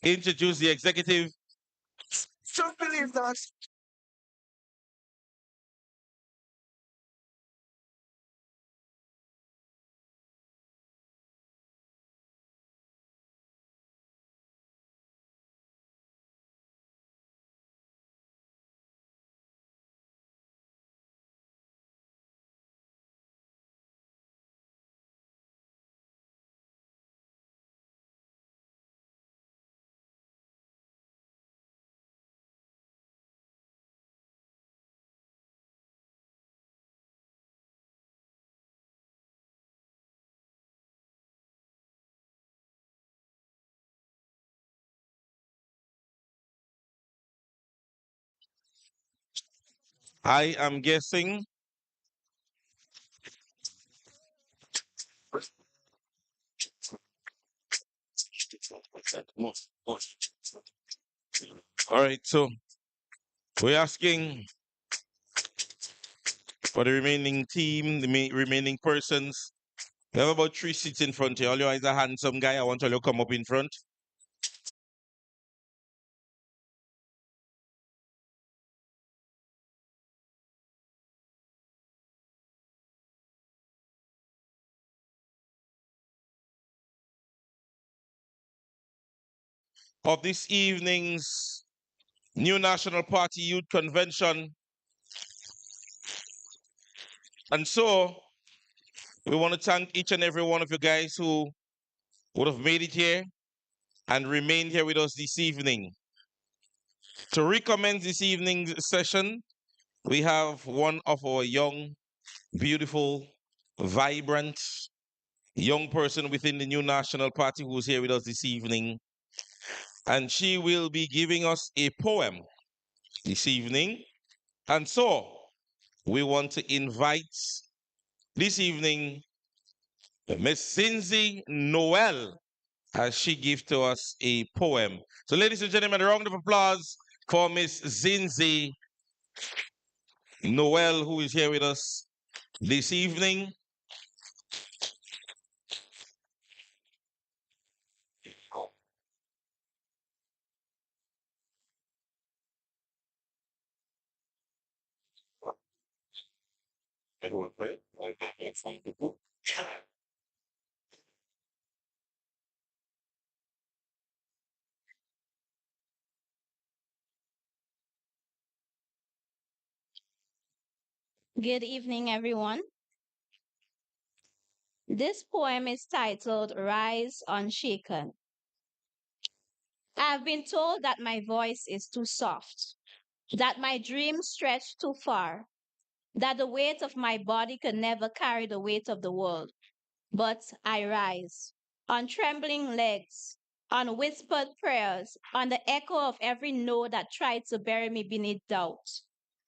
introduce the executive. Just believe that. I am guessing. All right, so we're asking for the remaining team, the remaining persons. We have about 3 seats in front here. All you guys are handsome guy. I want all you to come up in front. Of this evening's New National Party Youth Convention. And so we want to thank each and every one of you guys who would have made it here and remained here with us this evening. To recommend this evening's session, we have one of our young, beautiful, vibrant young person within the New National Party who's here with us this evening. And she will be giving us a poem this evening. And so we want to invite this evening Miss Cindy Noel as she gives to us a poem. So, ladies and gentlemen, a round of applause for Miss Zinzi Noel, who is here with us this evening. Good evening, everyone. This poem is titled Rise Unshaken. I've been told that my voice is too soft, that my dreams stretch too far, that the weight of my body could never carry the weight of the world. But I rise on trembling legs, on whispered prayers, on the echo of every no that tried to bury me beneath doubt.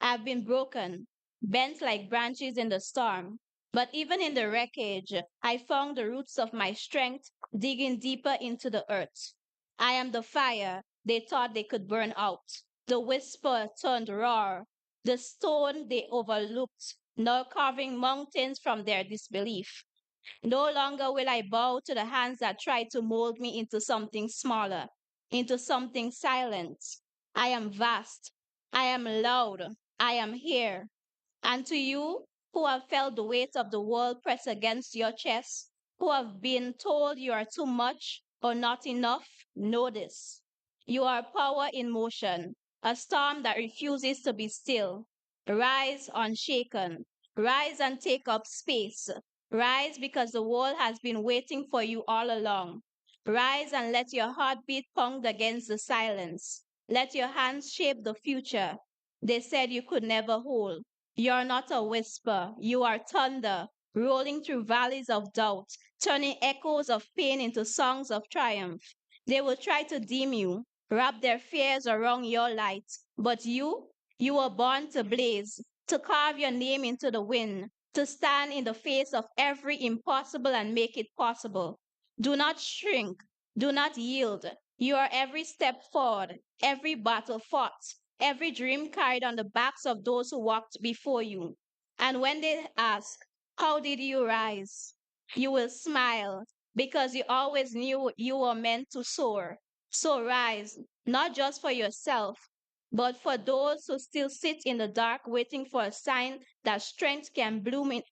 I've been broken, bent like branches in the storm. But even in the wreckage, I found the roots of my strength digging deeper into the earth. I am the fire they thought they could burn out, the whisper turned roar, the stone they overlooked, now carving mountains from their disbelief. No longer will I bow to the hands that try to mold me into something smaller, into something silent. I am vast. I am loud. I am here. And to you who have felt the weight of the world press against your chest, who have been told you are too much or not enough, know this. You are power in motion, a storm that refuses to be still. Rise unshaken. Rise and take up space. Rise because the world has been waiting for you all along. Rise and let your heartbeat pound against the silence. Let your hands shape the future they said you could never hold. You're not a whisper, you are thunder, rolling through valleys of doubt, turning echoes of pain into songs of triumph. They will try to dim you, wrap their fears around your light, but you were born to blaze, to carve your name into the wind, to stand in the face of every impossible and make it possible. Do not shrink, do not yield. You are every step forward, every battle fought, every dream carried on the backs of those who walked before you. And when they ask, how did you rise? You will smile because you always knew you were meant to soar. So rise, not just for yourself, but for those who still sit in the dark waiting for a sign that strength can bloom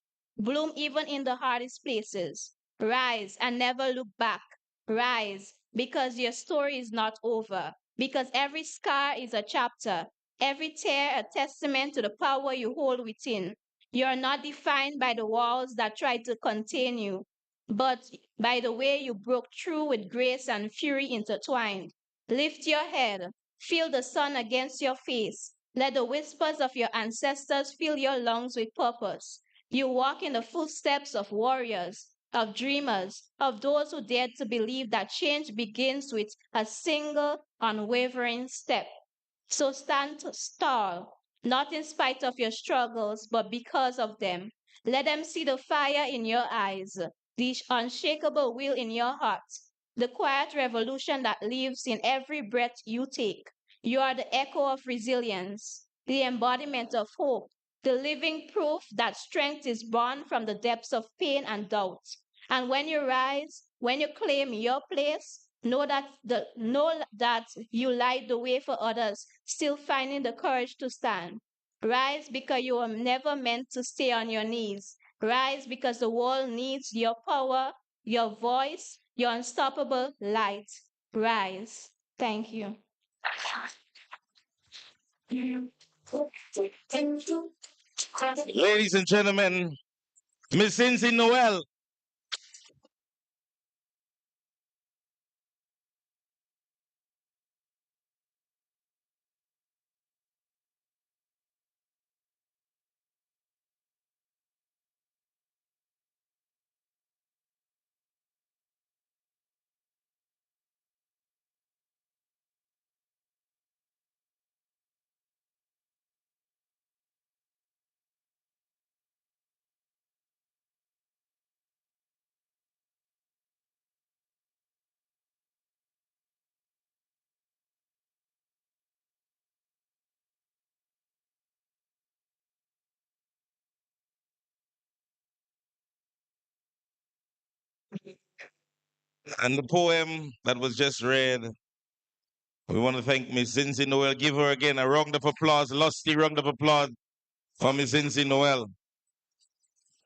even in the hardest places. Rise and never look back. Rise because your story is not over. Because every scar is a chapter, every tear a testament to the power you hold within. You are not defined by the walls that try to contain you, but by the way you broke through with grace and fury intertwined. Lift your head, feel the sun against your face. Let the whispers of your ancestors fill your lungs with purpose. You walk in the footsteps of warriors, of dreamers, of those who dared to believe that change begins with a single unwavering step. So stand tall, not in spite of your struggles, but because of them. Let them see the fire in your eyes, the unshakable will in your heart, the quiet revolution that lives in every breath you take. You are the echo of resilience, the embodiment of hope, the living proof that strength is born from the depths of pain and doubt. And when you rise, when you claim your place, know that you light the way for others, still finding the courage to stand. Rise because you were never meant to stay on your knees. Rise because the world needs your power, your voice, your unstoppable light. Rise. Thank you. Ladies and gentlemen, Miss Cincy Noel. And the poem that was just read, we want to thank Miss Cincy Noel. Give her again a round of applause, lusty round of applause for Miss Cincy Noel.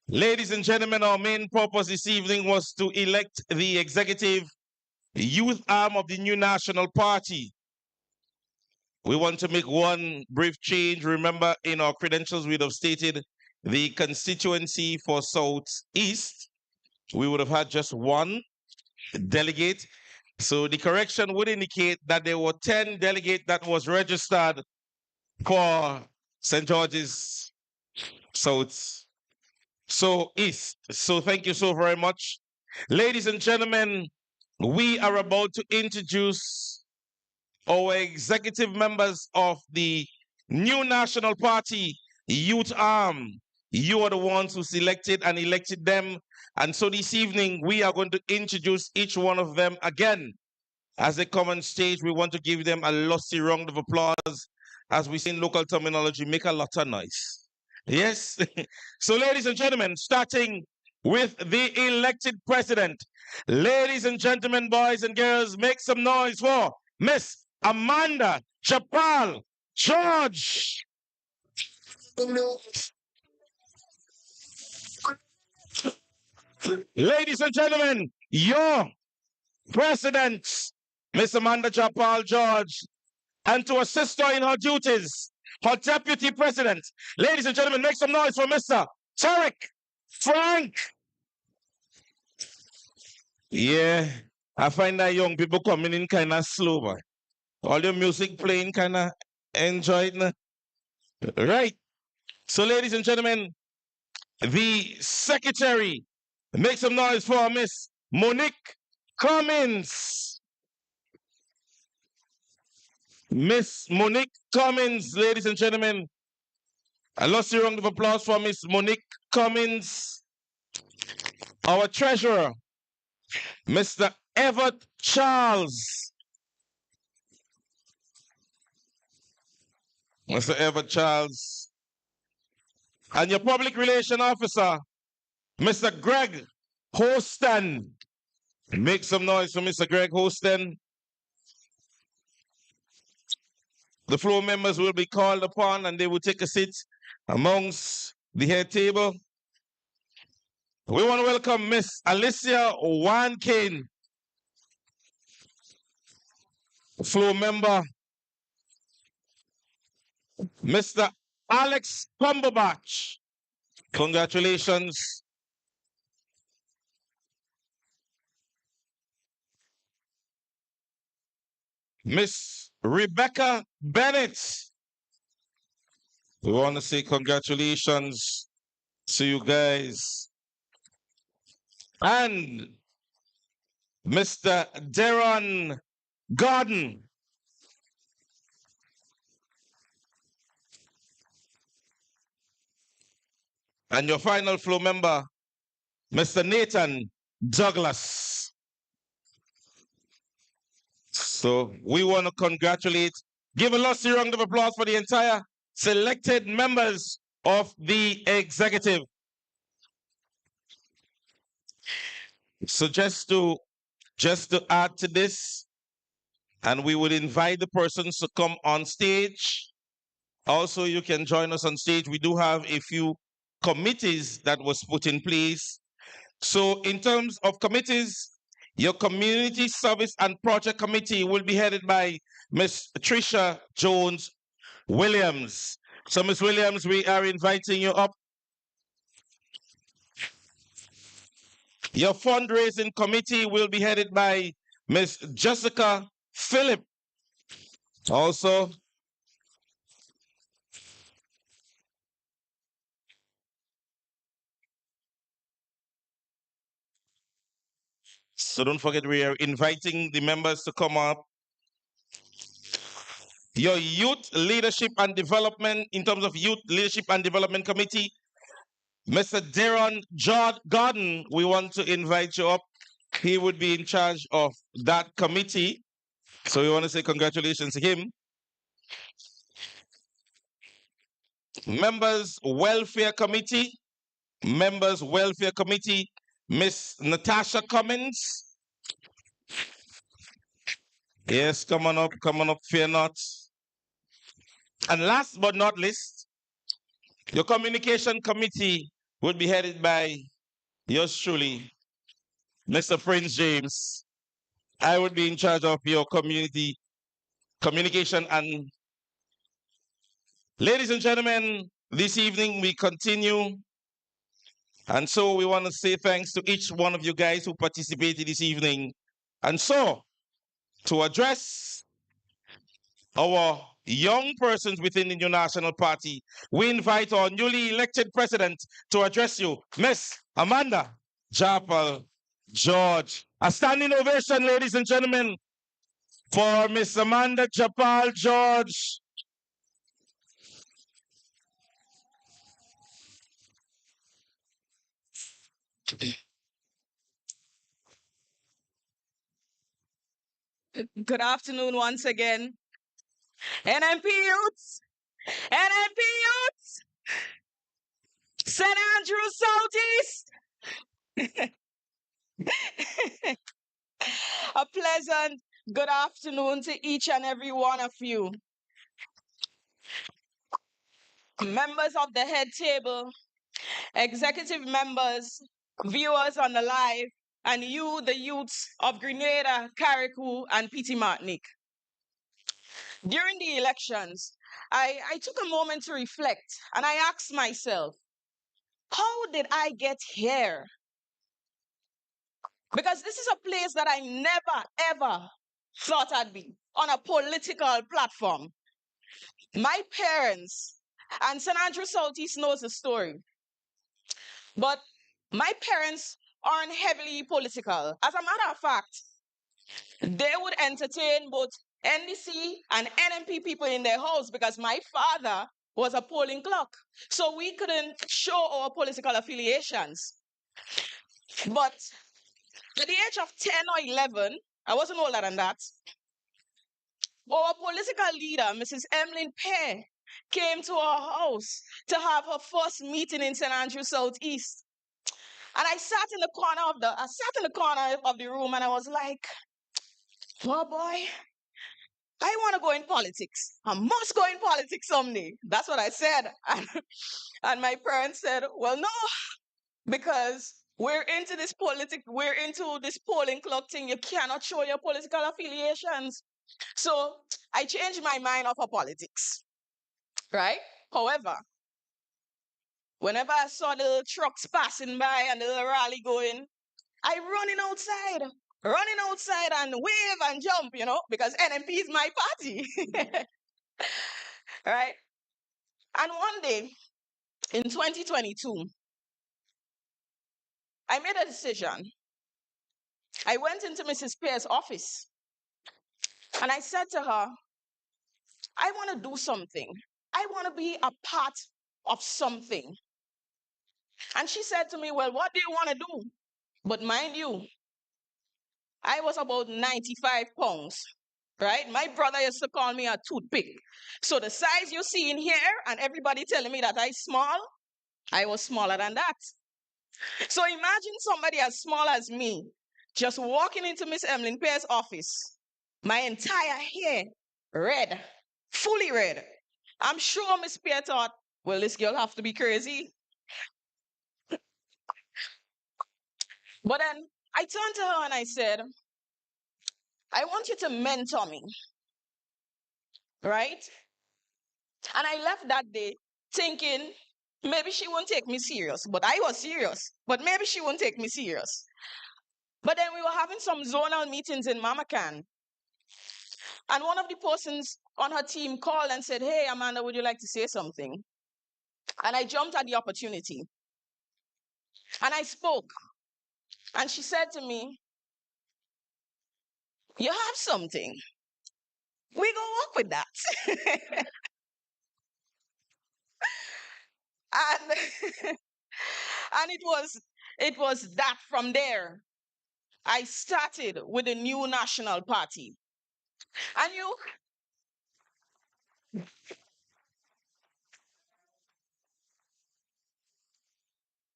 Ladies and gentlemen, our main purpose this evening was to elect the executive youth arm of the new national party. We want to make one brief change. Remember, in our credentials, we'd have stated the constituency for Southeast. We would have had just one delegate. So the correction would indicate that there were 10 delegates that was registered for St. George's South. So East. So thank you so very much. Ladies and gentlemen, we are about to introduce our executive members of the new National Party Youth Arm. You are the ones who selected and elected them. And so this evening, we are going to introduce each one of them again. As they come on stage, we want to give them a lusty round of applause. As we say in local terminology, make a lot of noise. Yes? So, ladies and gentlemen, starting with the elected president. Ladies and gentlemen, boys and girls, make some noise for Miss Amanda Chapal George. Ladies and gentlemen, your president, Miss Amanda Chapal George, and to assist her in her duties, her deputy president. Ladies and gentlemen, make some noise for Mr. Tarek Frank. Yeah, I find that young people coming in kind of slow, boy. All your music playing kind of enjoyed. Right. So, ladies and gentlemen, the secretary, make some noise for Miss Monique Cummins. Miss Monique Cummins, ladies and gentlemen. A lusty round of applause for Miss Monique Cummins. Our treasurer, Mr. Everett Charles. Mr. Everett Charles. And your public relation officer, Mr. Greg Hoston. Make some noise for Mr. Greg Hoston. The floor members will be called upon and they will take a seat amongst the head table. We want to welcome Miss Alicia Wankane, floor member. Mr. Alex Cumberbatch. Congratulations. Miss Rebecca Bennett. We want to say congratulations to you guys. And Mr. Deron Garden. And your final floor member, Mr. Nathan Douglas. So we want to congratulate, give a lusty round of applause for the entire selected members of the executive. So just to add to this, and we would invite the persons to come on stage. Also, you can join us on stage. We do have a few committees that was put in place. So in terms of committees, your Community Service and Project Committee will be headed by Ms. Tricia Jones Williams. So Ms. Williams, we are inviting you up. Your Fundraising Committee will be headed by Ms. Jessica Phillip. Also, so don't forget we are inviting the members to come up. Your Youth Leadership and Development, in terms of Youth Leadership and Development Committee, Mr. Deron Garden, we want to invite you up. He would be in charge of that committee. So we want to say congratulations to him. Members Welfare Committee, Miss Natasha Cummins. Yes, come on up, fear not. And last but not least, your Communication Committee will be headed by yours truly, Mr. Prince James. I would be in charge of your community communication. And ladies and gentlemen, this evening we continue. And so we want to say thanks to each one of you guys who participated this evening. And so, to address our young persons within the New National Party, we invite our newly elected president to address you, Miss Amanda Japal George. A standing ovation, ladies and gentlemen, for Miss Amanda Japal George. Good afternoon once again. NNP youths! NNP youths! St. Andrew Southeast! A pleasant good afternoon to each and every one of you. Members of the head table, executive members, viewers on the live, and you, the youths of Grenada, Carriacou, and Petite Martinique. During the elections, I took a moment to reflect and I asked myself, how did I get here? Because this is a place that I never, ever thought I'd be, on a political platform. My parents, and St. Andrew Southeast knows the story, but my parents aren't heavily political. As a matter of fact, they would entertain both NDC and NNP people in their house because my father was a polling clerk. So we couldn't show our political affiliations. But at the age of 10 or 11, I wasn't older than that, our political leader, Mrs. Emmeline Pear, came to our house to have her first meeting in St. Andrew Southeast. And I sat in the corner of the room and I was like, oh boy, I want to go in politics. I must go in politics someday. That's what I said. And my parents said, well, no, because we're into this polling clock thing. You cannot show your political affiliations. So I changed my mind off of politics, right? However, whenever I saw the little trucks passing by and the little rally going, I running outside and wave and jump, because NNP is my party, right? And one day in 2022, I made a decision. I went into Mrs. Pierce's office and I said to her, I want to do something. I want to be a part of something. And she said to me, well, what do you want to do? But mind you, I was about 95 pounds, right? My brother used to call me a toothpick. So the size you see in here and everybody telling me that I small, I was smaller than that. So imagine somebody as small as me just walking into Miss Emlyn Pierce's office, my entire hair red, fully red. I'm sure Miss Pierre thought, well, this girl have to be crazy. But then I turned to her and I said, I want you to mentor me, right? And I left that day thinking maybe she won't take me serious. But I was serious. But maybe she won't take me serious. But then we were having some zonal meetings in Mamacan. And one of the persons on her team called and said, hey, Amanda, would you like to say something? And I jumped at the opportunity. And I spoke. And she said to me, you have something. We go work with that. and and it was that from there. I started with the new national party.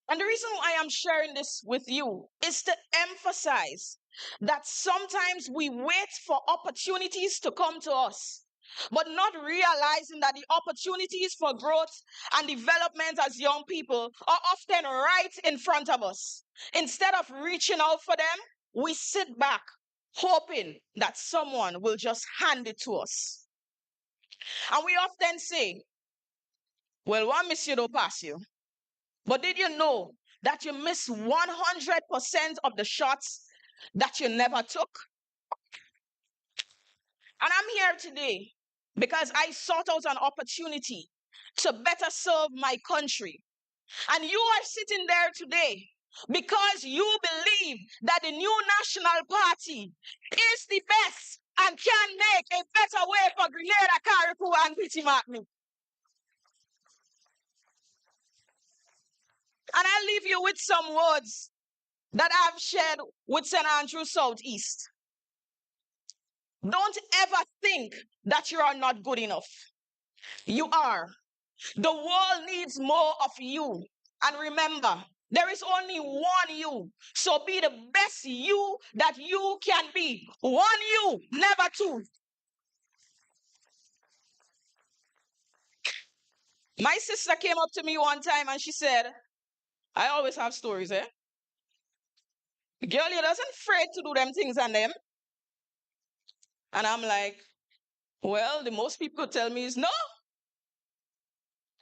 And the reason why I'm sharing this with you is to emphasize that sometimes we wait for opportunities to come to us, but not realizing that the opportunities for growth and development as young people are often right in front of us. Instead of reaching out for them, we sit back hoping that someone will just hand it to us. And we often say, well, one miss you don't pass you. But did you know that you miss 100% of the shots that you never took? And I'm here today because I sought out an opportunity to better serve my country. And you are sitting there today because you believe that the new national party is the best and can make a better way for Grenada, Carriacou, and Bitty. And I'll leave you with some words that I've shared with St. Andrew Southeast. Don't ever think that you are not good enough. You are. The world needs more of you. And remember, there is only one you. So be the best you that you can be. One you, never two. My sister came up to me one time and she said, I always have stories, eh? Girl, you doesn't afraid to do them things and them. And I'm like, well, the most people could tell me is no.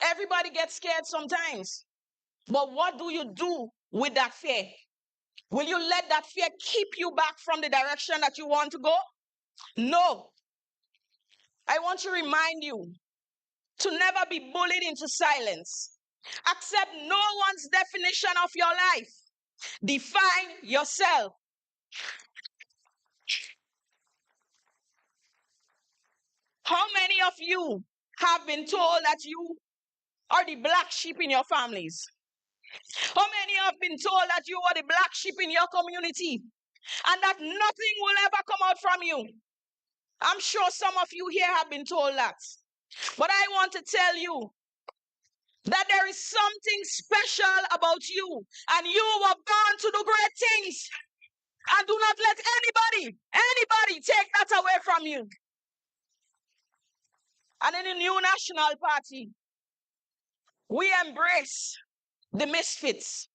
Everybody gets scared sometimes. But what do you do with that fear? Will you let that fear keep you back from the direction that you want to go? No. I want to remind you to never be bullied into silence. Accept no one's definition of your life. Define yourself. How many of you have been told that you are the black sheep in your families? How many have been told that you are the black sheep in your community and that nothing will ever come out from you? I'm sure some of you here have been told that. But I want to tell you that there is something special about you and you were born to do great things. And do not let anybody take that away from you. And in the new national party, we embrace the misfits.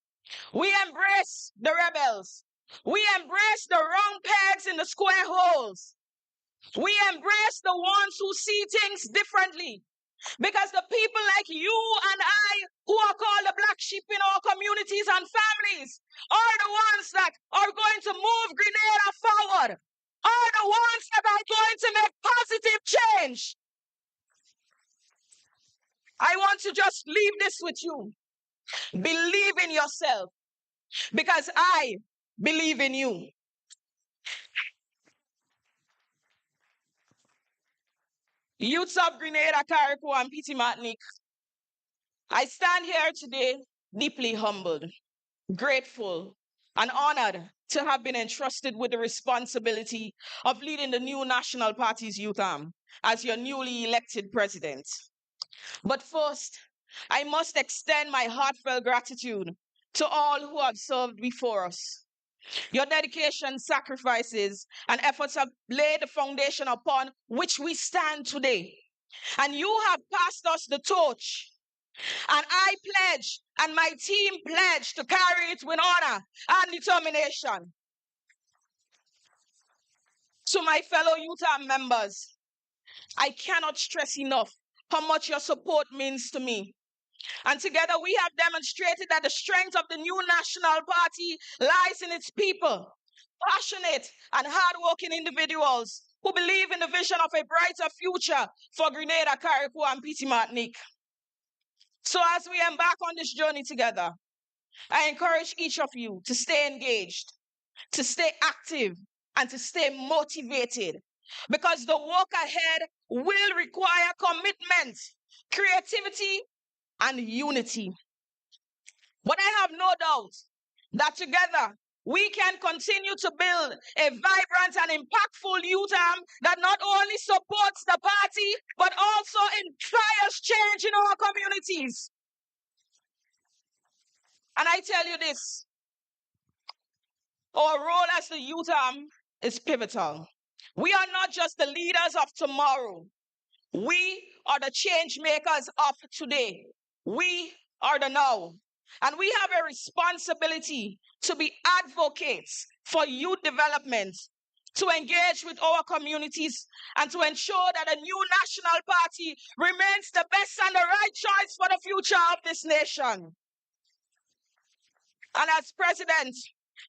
We embrace the rebels. We embrace the wrong pegs in the square holes. We embrace the ones who see things differently. Because the people like you and I, who are called the black sheep in our communities and families, are the ones that are going to move Grenada forward, are the ones that are going to make positive change. I want to just leave this with you. Believe in yourself, because I believe in you. Youths of Grenada, Carriacou, and Petit Martinique, I stand here today deeply humbled, grateful, and honored to have been entrusted with the responsibility of leading the new National Party's youth arm as your newly elected president. But first, I must extend my heartfelt gratitude to all who have served before us. Your dedication, sacrifices, and efforts have laid the foundation upon which we stand today. And you have passed us the torch. And I pledge, and my team pledge to carry it with honor and determination. To my fellow UTAM members, I cannot stress enough how much your support means to me. And together we have demonstrated that the strength of the new National Party lies in its people, passionate and hardworking individuals who believe in the vision of a brighter future for Grenada, Carriacou, and Petit Martinique. So as we embark on this journey together, I encourage each of you to stay engaged, to stay active, and to stay motivated, because the work ahead will require commitment, creativity, and unity. But I have no doubt that together we can continue to build a vibrant and impactful youth arm that not only supports the party, but also inspires change in our communities. And I tell you this, our role as the youth arm is pivotal. We are not just the leaders of tomorrow. We are the change makers of today. We are the now. And we have a responsibility to be advocates for youth development, to engage with our communities, and to ensure that a new national party remains the best and the right choice for the future of this nation. And as president,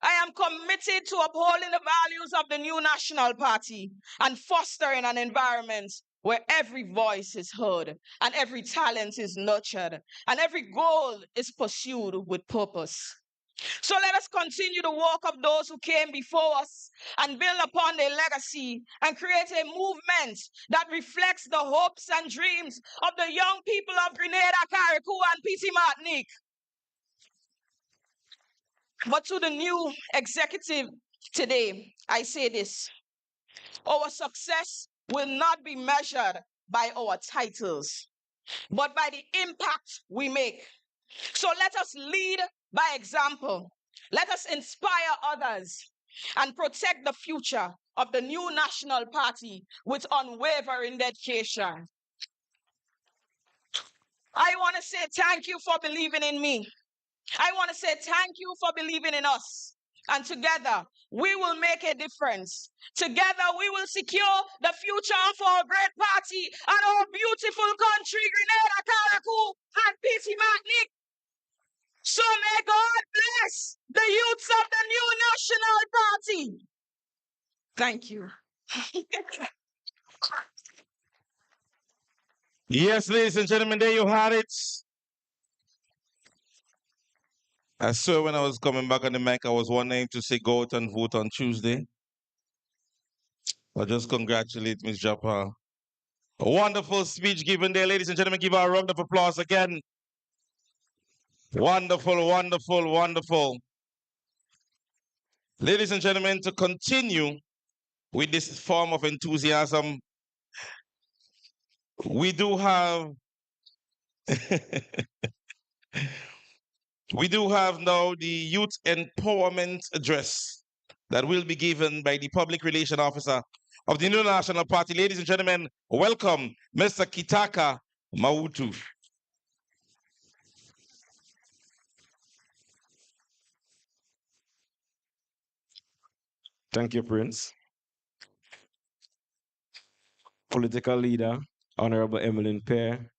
I am committed to upholding the values of the new national party and fostering an environment where every voice is heard and every talent is nurtured and every goal is pursued with purpose. So let us continue the work of those who came before us and build upon their legacy and create a movement that reflects the hopes and dreams of the young people of Grenada, Carriacou, and Petit Martinique. But to the new executive today, I say this: our success will not be measured by our titles, but by the impact we make. So let us lead by example. Let us inspire others and protect the future of the new national party with unwavering dedication. I want to say thank you for believing in me. I want to say thank you for believing in us. And together, we will make a difference. Together, we will secure the future of our great party and our beautiful country, Grenada, Carriacou, and Petit Martinique. So may God bless the youths of the new national party. Thank you. Yes, ladies and gentlemen, there you had it. I swear when I was coming back on the mic, I was wanting to say go out and vote on Tuesday. But just congratulate Ms. Japa. A wonderful speech given there, ladies and gentlemen. Give her a round of applause again. Wonderful, wonderful, wonderful. Ladies and gentlemen, to continue with this form of enthusiasm, we do have we do have now the youth empowerment address that will be given by the public relation officer of the New National Party. Ladies and gentlemen, welcome Mr. Kitaka Mautu. Thank you, Prince. Political leader, Honorable Emmeline Pear,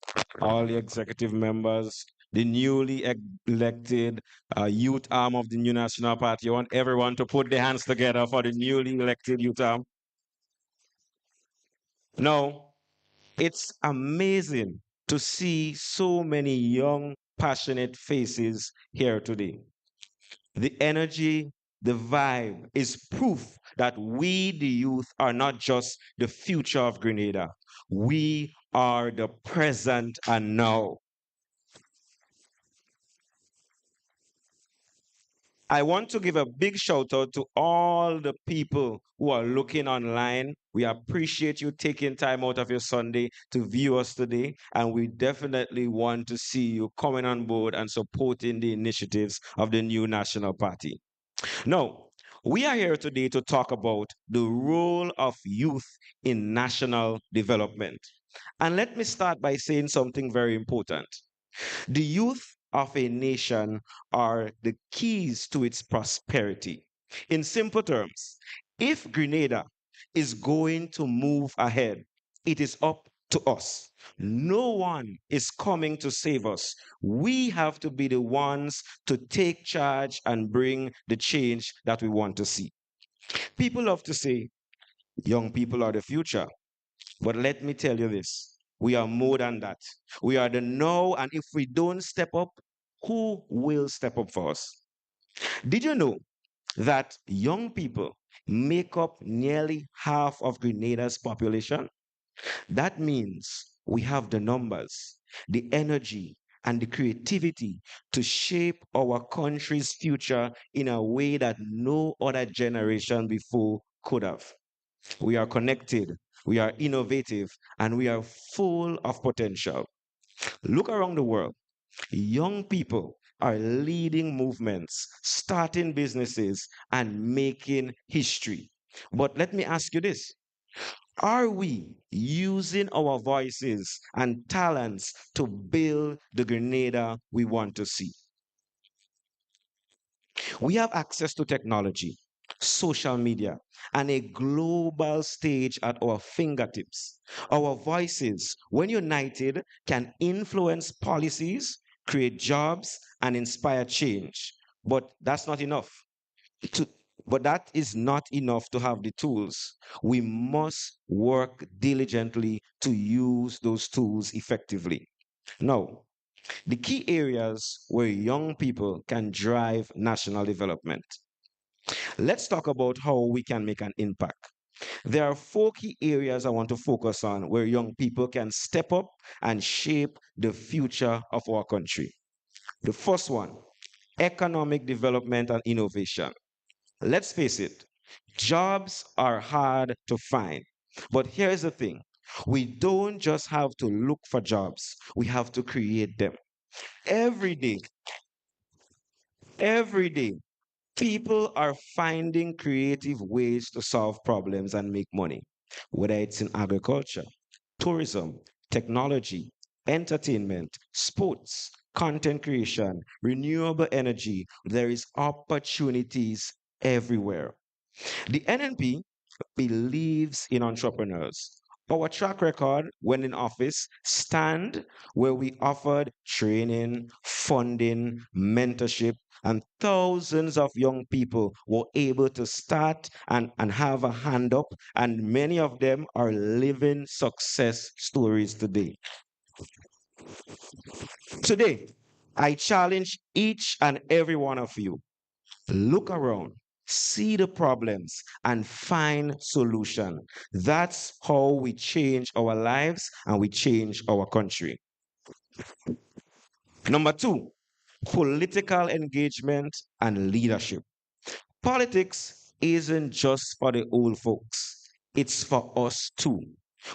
all the executive members, the newly elected youth arm of the New National Party. I want everyone to put their hands together for the newly elected youth arm. Now, it's amazing to see so many young, passionate faces here today. The energy, the vibe is proof that we, the youth, are not just the future of Grenada. We are the present and now. I want to give a big shout out to all the people who are looking online. We appreciate you taking time out of your Sunday to view us today, and we definitely want to see you coming on board and supporting the initiatives of the new National Party. Now, we are here today to talk about the role of youth in national development. And let me start by saying something very important. The youth of a nation are the keys to its prosperity. In simple terms, if Grenada is going to move ahead, it is up to us. No one is coming to save us. We have to be the ones to take charge and bring the change that we want to see. People love to say, young people are the future. But let me tell you this, we are more than that. We are the now, and if we don't step up, who will step up for us? Did you know that young people make up nearly half of Grenada's population? That means we have the numbers, the energy, and the creativity to shape our country's future in a way that no other generation before could have. We are connected, we are innovative, and we are full of potential. Look around the world. Young people are leading movements, starting businesses, and making history. But let me ask you this, are we using our voices and talents to build the Grenada we want to see? We have access to technology, social media, and a global stage at our fingertips. Our voices, when united, can influence policies, create jobs, and inspire change. But that's not enough. To, but that is not enough to have the tools. We must work diligently to use those tools effectively. Now, the key areas where young people can drive national development. Let's talk about how we can make an impact. There are four key areas I want to focus on where young people can step up and shape the future of our country. The first one, economic development and innovation. Let's face it, jobs are hard to find. But here's the thing, we don't just have to look for jobs, we have to create them. Every day, every day, people are finding creative ways to solve problems and make money, whether it's in agriculture, tourism, technology, entertainment, sports, content creation, renewable energy. There is opportunities everywhere. The NNP believes in entrepreneurs. Our track record when in office stand where we offered training, funding, mentorship, and thousands of young people were able to start and have a hand up, and many of them are living success stories today. Today, I challenge each and every one of you, look around, see the problems, and find solution. That's how we change our lives and we change our country. Number two, political engagement and leadership. Politics isn't just for the old folks, it's for us too.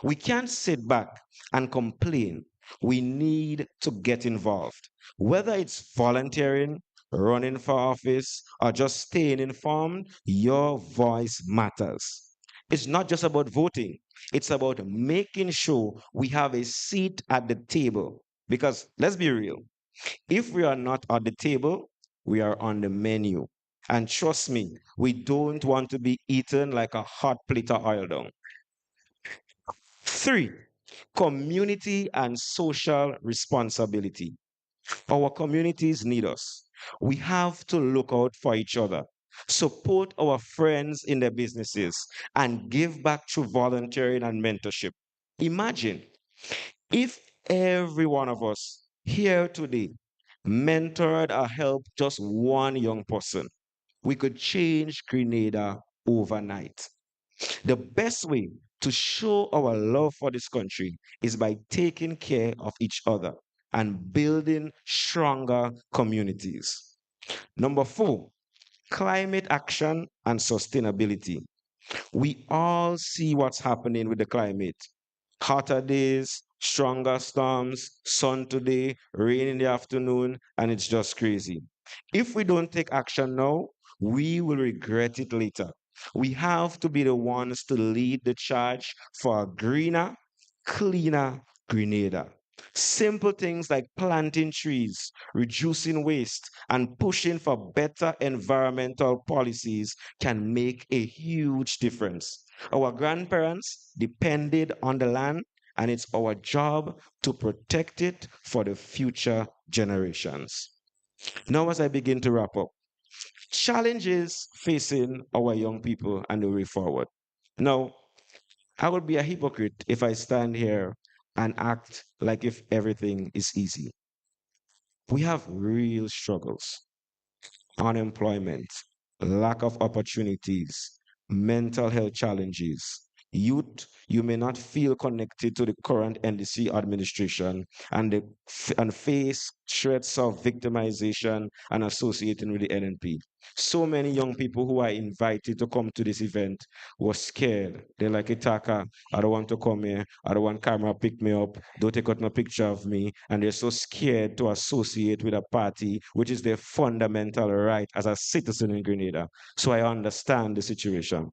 We can't sit back and complain. We need to get involved. Whether it's volunteering, running for office, or just staying informed, your voice matters. It's not just about voting, it's about making sure we have a seat at the table. Because let's be real, if we are not at the table, we are on the menu. And trust me, we don't want to be eaten like a hot plate of oil down. Three, community and social responsibility. Our communities need us. We have to look out for each other, support our friends in their businesses, and give back through volunteering and mentorship. Imagine if every one of us here today mentored or helped just one young person, we could change Grenada overnight. The best way to show our love for this country is by taking care of each other and building stronger communities. Number four, climate action and sustainability. We all see what's happening with the climate. Hotter days, stronger storms, sun today, rain in the afternoon, and it's just crazy. If we don't take action now, we will regret it later. We have to be the ones to lead the charge for a greener, cleaner Grenada. Simple things like planting trees, reducing waste, and pushing for better environmental policies can make a huge difference. Our grandparents depended on the land, and it's our job to protect it for the future generations. Now, as I begin to wrap up, challenges facing our young people and the way forward. Now, I would be a hypocrite if I stand here and act like if everything is easy. We have real struggles: unemployment, lack of opportunities, mental health challenges. Youth, you may not feel connected to the current NDC administration and face threats of victimization and associating with the NNP. So many young people who are invited to come to this event were scared. They're like, Itaka, I don't want to come here. I don't want camera pick me up. Don't take out no picture of me. And they're so scared to associate with a party, which is their fundamental right as a citizen in Grenada. So I understand the situation.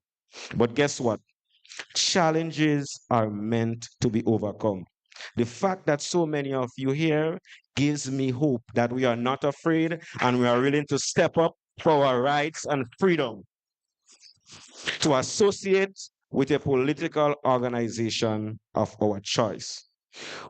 But guess what? Challenges are meant to be overcome. The fact that so many of you here gives me hope that we are not afraid and we are willing to step up for our rights and freedom to associate with a political organization of our choice.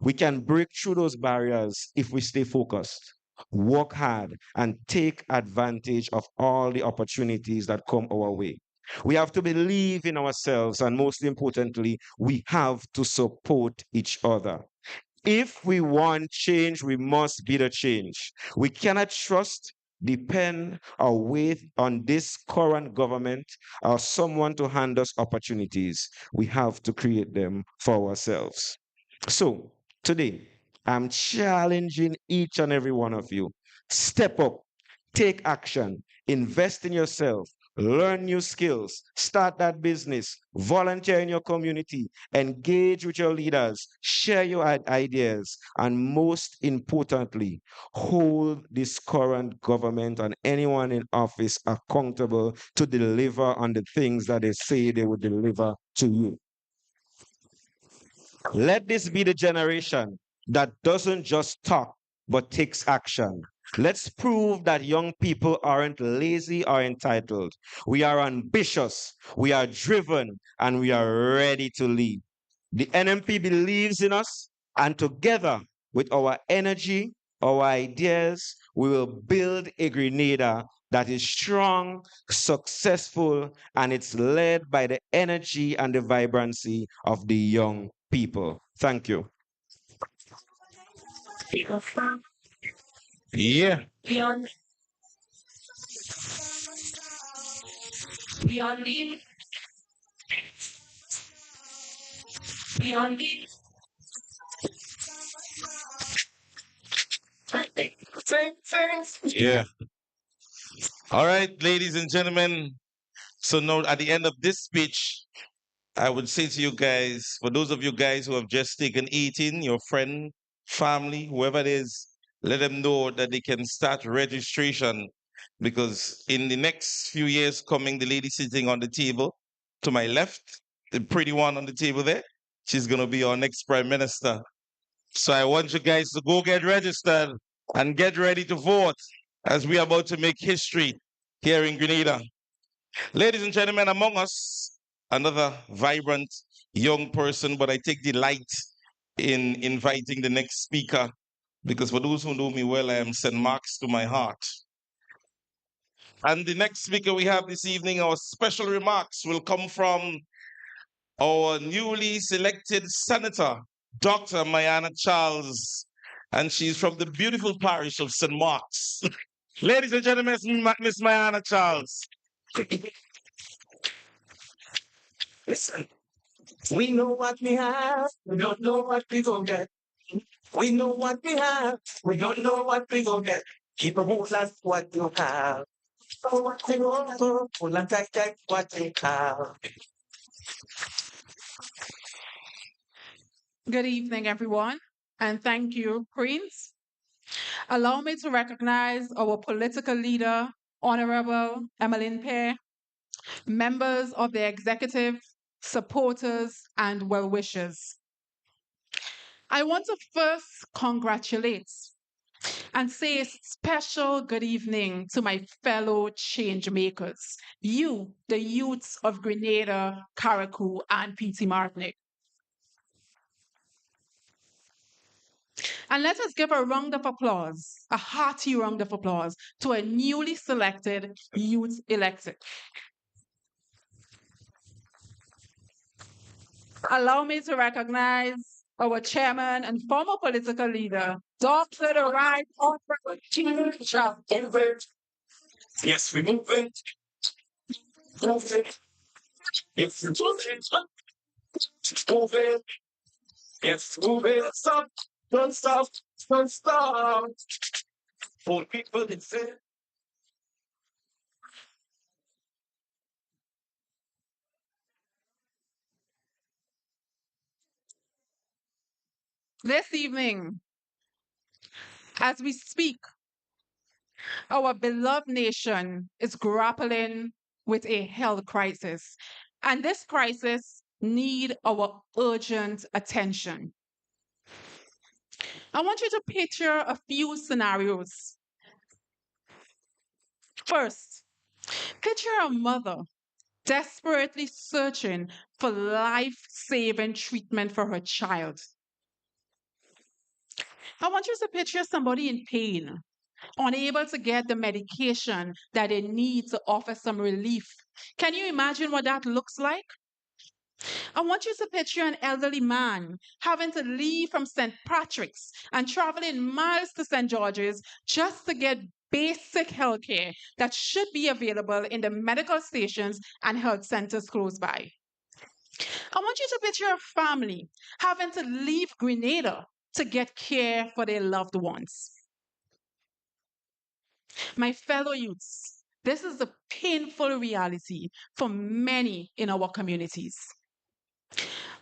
We can break through those barriers if we stay focused, work hard, and take advantage of all the opportunities that come our way. We have to believe in ourselves, and most importantly, we have to support each other. If we want change, we must be the change. We cannot trust, depend, or wait on this current government or someone to hand us opportunities. We have to create them for ourselves. So today, I'm challenging each and every one of you. Step up, take action, invest in yourself, learn new skills, start that business, volunteer in your community, engage with your leaders, share your ideas, and most importantly, hold this current government and anyone in office accountable to deliver on the things that they say they would deliver to you. Let this be the generation that doesn't just talk, but takes action. Let's prove that young people aren't lazy or entitled. We are ambitious, we are driven, and we are ready to lead. The NMP believes in us, and together with our energy, our ideas, we will build a Grenada that is strong, successful, and it's led by the energy and the vibrancy of the young people. Thank you. Yeah. Yeah. All right, ladies and gentlemen. So now at the end of this speech, I would say to you guys, for those of you guys who have just taken 18, your friend, family, whoever it is, let them know that they can start registration because in the next few years coming, the lady sitting on the table to my left, the pretty one on the table there. She's going to be our next prime minister. So I want you guys to go get registered and get ready to vote as we are about to make history here in Grenada. Ladies and gentlemen, among us, another vibrant young person, but I take delight in inviting the next speaker because for those who know me well, I am St. Mark's to my heart. And the next speaker we have this evening, our special remarks will come from our newly selected senator, Dr. Mayana Charles, and she's from the beautiful parish of St. Mark's. Ladies and gentlemen, Miss Mayana Charles. Listen, we know what we have, we don't know what we gonna get. We know what we have, we don't know what we gonna get. Keep a hold on what you have. Oh, what you want, pull and take what you have. Good evening, everyone, and thank you, Prince. Allow me to recognize our political leader, Honorable Emmeline Pear, members of the executive, supporters, and well-wishers. I want to first congratulate and say a special good evening to my fellow change makers, you, the youths of Grenada, Carriacou, and PT Martinique. And let us give a round of applause, a hearty round of applause, to a newly selected youth elected. Allow me to recognize our chairman and former political leader, Dr. the Right Honorable Chief. Yes, we move it. Move it. Yes, move it. Move it. Yes, move it. Stop. Don't stop. Don't stop. For people, it's it. This evening, as we speak, our beloved nation is grappling with a health crisis. And this crisis need our urgent attention. I want you to picture a few scenarios. First, picture a mother desperately searching for life-saving treatment for her child. I want you to picture somebody in pain, unable to get the medication that they need to offer some relief. Can you imagine what that looks like? I want you to picture an elderly man having to leave from St. Patrick's and traveling miles to St. George's just to get basic health care that should be available in the medical stations and health centers close by. I want you to picture a family having to leave Grenada to get care for their loved ones. My fellow youths, this is the painful reality for many in our communities.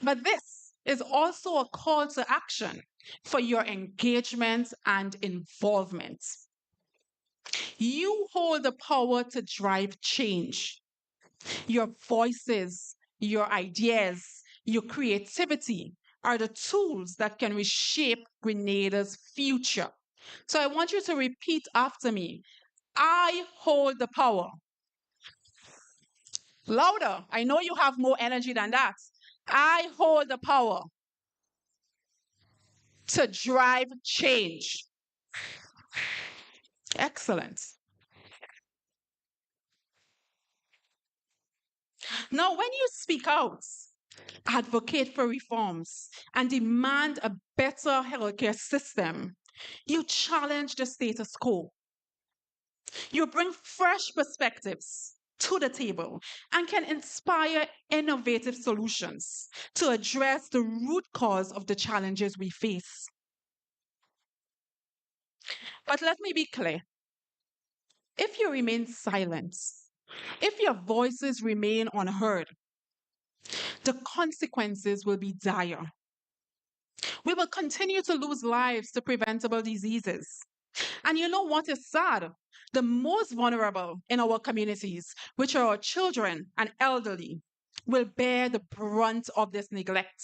But this is also a call to action for your engagement and involvement. You hold the power to drive change. Your voices, your ideas, your creativity are the tools that can reshape Grenada's future. So I want you to repeat after me. I hold the power. Louder. I know you have more energy than that. I hold the power to drive change. Excellent. Now, when you speak out, advocate for reforms, and demand a better healthcare system, you challenge the status quo. You bring fresh perspectives to the table and can inspire innovative solutions to address the root cause of the challenges we face. But let me be clear. If you remain silent, if your voices remain unheard, the consequences will be dire. We will continue to lose lives to preventable diseases. And you know what is sad? The most vulnerable in our communities, which are our children and elderly, will bear the brunt of this neglect.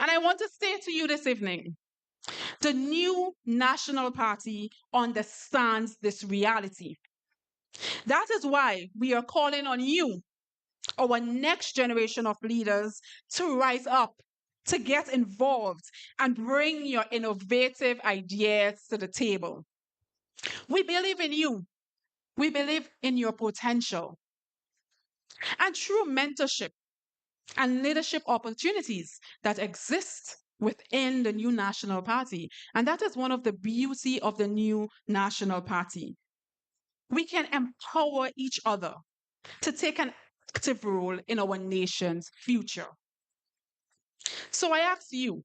And I want to say to you this evening, the new National Party understands this reality. That is why we are calling on you, our next generation of leaders, to rise up, to get involved, and bring your innovative ideas to the table. We believe in you. We believe in your potential. And through mentorship and leadership opportunities that exist within the new National Party. And that is one of the beauty of the new National Party. We can empower each other to take an active role in our nation's future. So I ask you,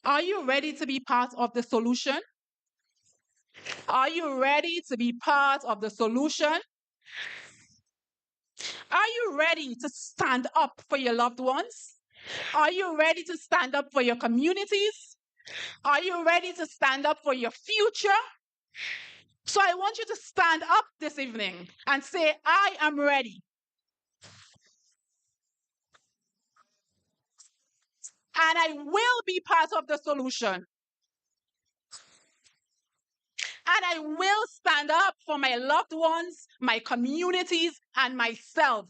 are you ready to be part of the solution? Are you ready to be part of the solution? Are you ready to stand up for your loved ones? Are you ready to stand up for your communities? Are you ready to stand up for your future? So I want you to stand up this evening and say, I am ready. And I will be part of the solution. And I will stand up for my loved ones, my communities, and myself.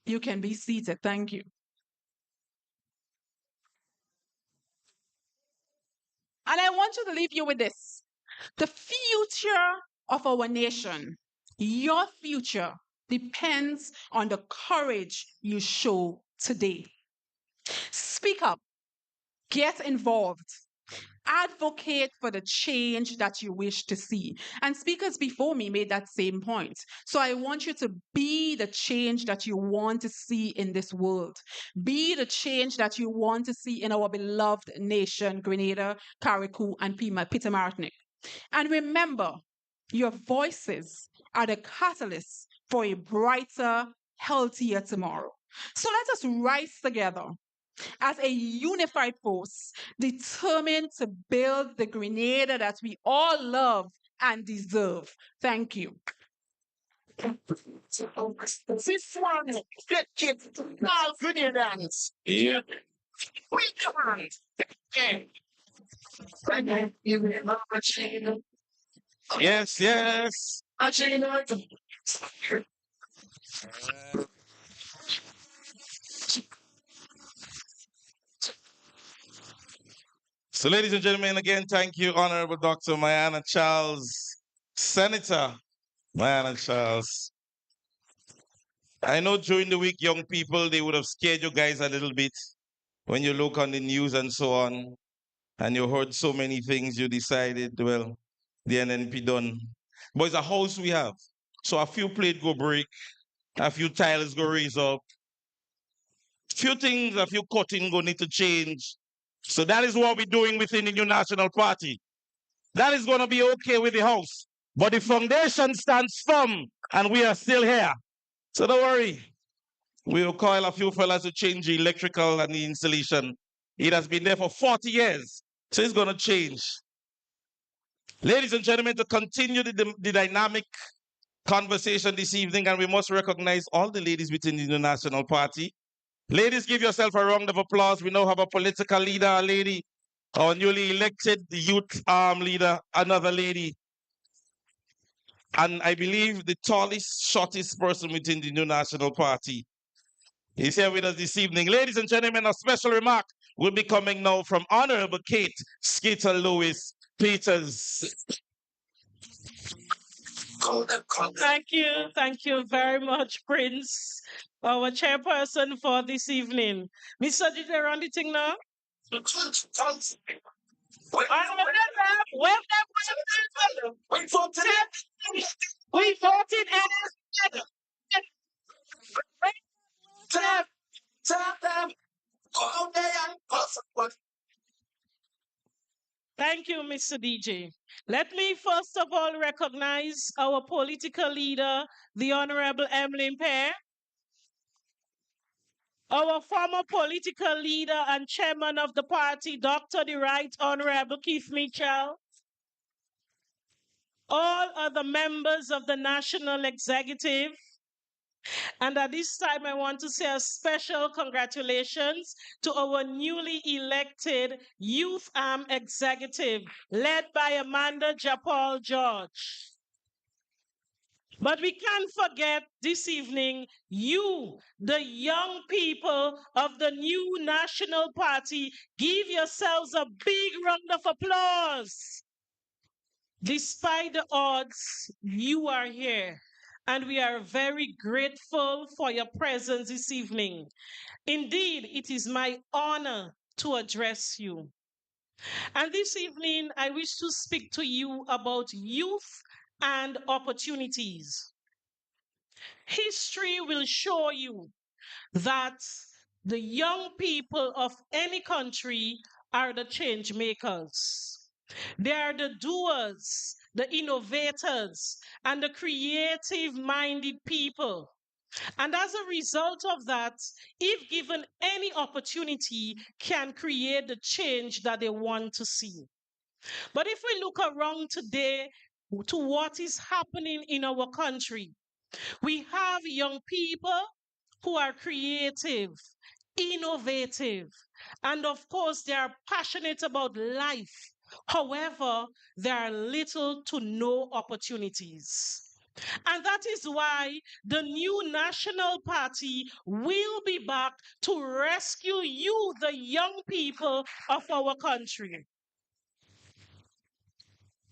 You can be seated. Thank you. And I want you to leave you with this. The future of our nation, your future, depends on the courage you show today. Speak up, get involved, advocate for the change that you wish to see. And speakers before me made that same point. So I want you to be the change that you want to see in this world. Be the change that you want to see in our beloved nation, Grenada, Carriacou, and Peter Martinic. And remember, your voices are the catalyst for a brighter, healthier tomorrow. So let us rise together as a unified force, determined to build the Grenada that we all love and deserve. Thank you. This one, get kids, all Grenadans. Yeah. We can't. Yes, yes. So, ladies and gentlemen, again, thank you, Honorable Dr. Mayana Charles, Senator Mayana Charles. I know during the week, young people, they would have scared you guys a little bit when you look on the news and so on, and you heard so many things, you decided, well, the NNP done. But it's a house we have. So a few plate go break, a few tiles go raise up, few things, a few cutting go need to change. So that is what we're doing within the new National Party. That is going to be okay with the house. But the foundation stands firm, and we are still here. So don't worry. We'll call a few fellas to change the electrical and the installation. It has been there for 40 years. So it's going to change. Ladies and gentlemen, to continue the dynamic conversation this evening, and we must recognize all the ladies within the National Party. Ladies, give yourself a round of applause. We now have a political leader, a lady, our newly elected youth leader, another lady. And I believe the tallest, shortest person within the new National Party is here with us this evening. Ladies and gentlemen, a special remark will be coming now from Honorable Kate Skeeter Lewis Peters. Thank you very much, Prince, our chairperson for this evening. Mr. Did they run the thing now? We voted and thank you, Mr. DJ. Let me first of all recognize our political leader, the Honorable Emmeline Pear, our former political leader and chairman of the party, Dr. the Right Honorable Keith Mitchell, all other members of the National Executive. And at this time, I want to say a special congratulations to our newly elected Youth Arm Executive, led by Amanda Japal George. But we can't forget this evening, you, the young people of the new National Party, give yourselves a big round of applause. Despite the odds, you are here. And we are very grateful for your presence this evening. Indeed, it is my honor to address you. And this evening, I wish to speak to you about youth and opportunities. History will show you that the young people of any country are the change makers. They are the doers, the innovators, and the creative minded people. And as a result of that, if given any opportunity, can create the change that they want to see. But if we look around today to what is happening in our country, we have young people who are creative, innovative, and of course, they are passionate about life. However, there are little to no opportunities. And that is why the new National Party will be back to rescue you, the young people of our country.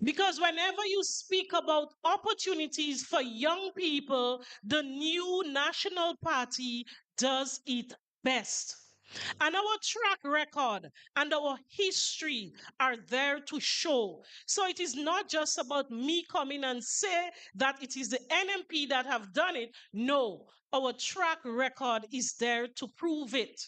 Because whenever you speak about opportunities for young people, the new National Party does it best. And our track record and our history are there to show. So it is not just about me coming and say that it is the NNP that have done it. No, our track record is there to prove it.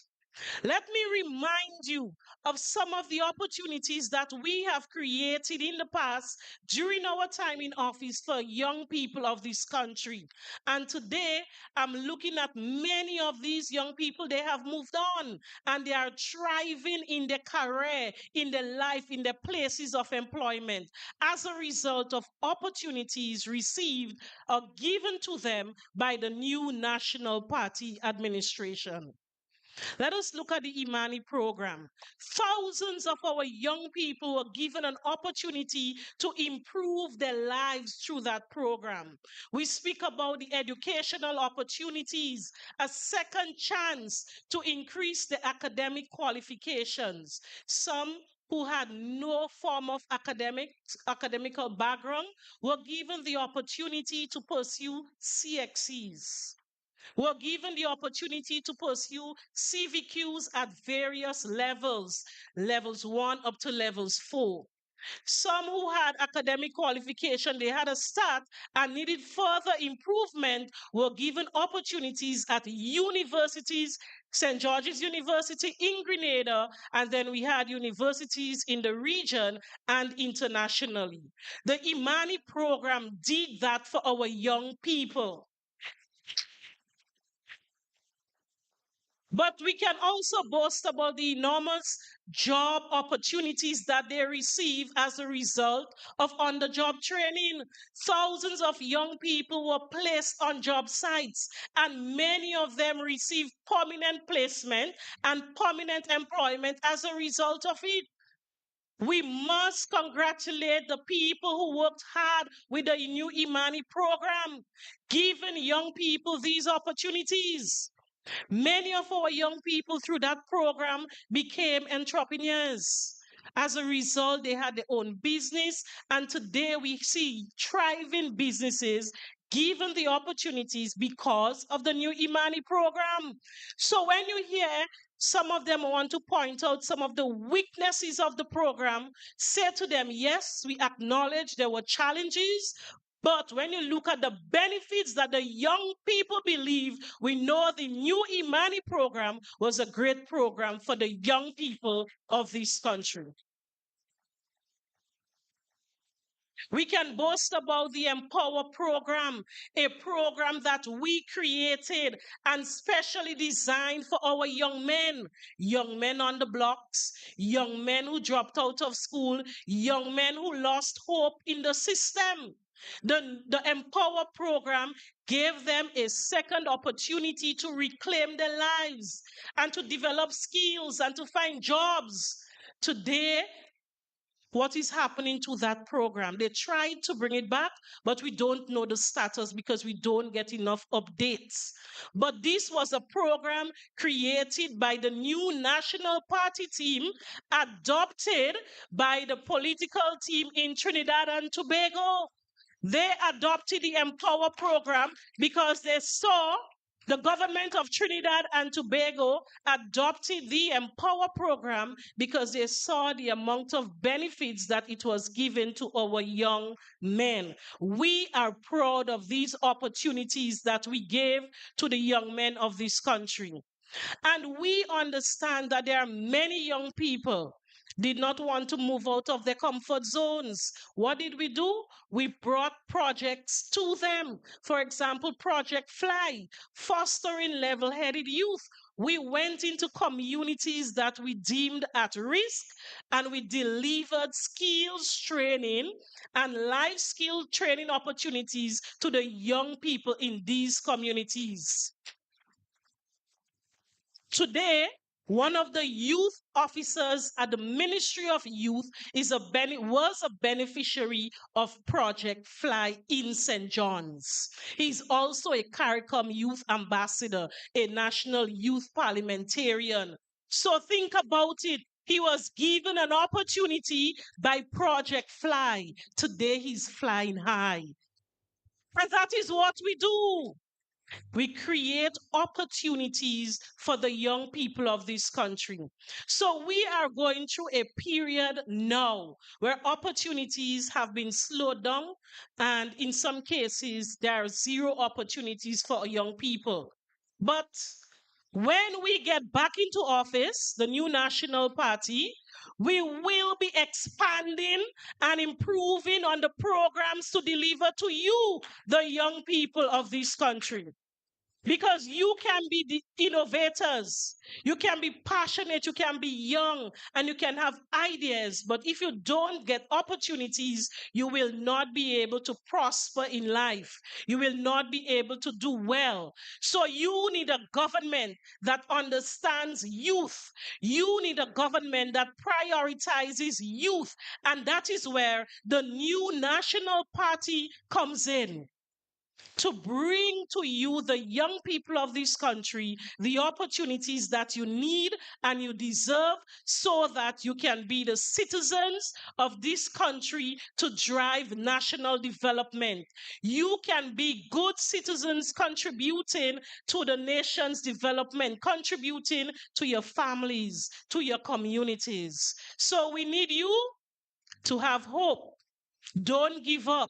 Let me remind you of some of the opportunities that we have created in the past during our time in office for young people of this country. And today, I'm looking at many of these young people, they have moved on and they are thriving in their career, in their life, in their places of employment as a result of opportunities received or given to them by the new National Party administration. Let us look at the Imani program. Thousands of our young people were given an opportunity to improve their lives through that program. We speak about the educational opportunities, a second chance to increase the academic qualifications. Some who had no form of academical background were given the opportunity to pursue CXCs, were given the opportunity to pursue CVQs at various levels, levels 1 up to levels 4. Some who had academic qualification, they had a start and needed further improvement, were given opportunities at universities, St. George's University in Grenada, and then we had universities in the region and internationally. The Imani program did that for our young people. But we can also boast about the enormous job opportunities that they receive as a result of on the job training. Thousands of young people were placed on job sites, and many of them received permanent placement and permanent employment as a result of it. We must congratulate the people who worked hard with the new Imani program, giving young people these opportunities. Many of our young people through that program became entrepreneurs. As a result, they had their own business, and today we see thriving businesses given the opportunities because of the new Imani program. So when you hear some of them want to point out some of the weaknesses of the program, say to them, yes, we acknowledge there were challenges, but when you look at the benefits that the young people believe, we know the new Imani program was a great program for the young people of this country. We can boast about the Empower program, a program that we created and specially designed for our young men on the blocks, young men who dropped out of school, young men who lost hope in the system. The Empower program gave them a second opportunity to reclaim their lives and to develop skills and to find jobs. Today, what is happening to that program? They tried to bring it back, but we don't know the status because we don't get enough updates. But this was a program created by the new National Party team, adopted by the political team in Trinidad and Tobago. They adopted the Empower program because they saw the government of Trinidad and Tobago adopted the Empower program because they saw the amount of benefits that it was given to our young men. We are proud of these opportunities that we gave to the young men of this country. And we understand that there are many young people did not want to move out of their comfort zones. What did we do? We brought projects to them. For example, Project Fly, fostering level-headed youth. We went into communities that we deemed at risk and we delivered skills training and life skill training opportunities to the young people in these communities. Today, one of the youth officers at the Ministry of Youth was a beneficiary of Project Fly in St. John's. He's also a CARICOM youth ambassador, a national youth parliamentarian. So think about it. He was given an opportunity by Project Fly. Today he's flying high. And that is what we do. We create opportunities for the young people of this country. So we are going through a period now where opportunities have been slowed down, and in some cases, there are zero opportunities for young people. But when we get back into office, the new National Party, we will be expanding and improving on the programs to deliver to you, the young people of this country. Because you can be the innovators, you can be passionate, you can be young, and you can have ideas. But if you don't get opportunities, you will not be able to prosper in life. You will not be able to do well. So you need a government that understands youth. You need a government that prioritizes youth. And that is where the new National Party comes in, to bring to you, the young people of this country, the opportunities that you need and you deserve so that you can be the citizens of this country to drive national development. You can be good citizens contributing to the nation's development, contributing to your families, to your communities. So we need you to have hope. Don't give up,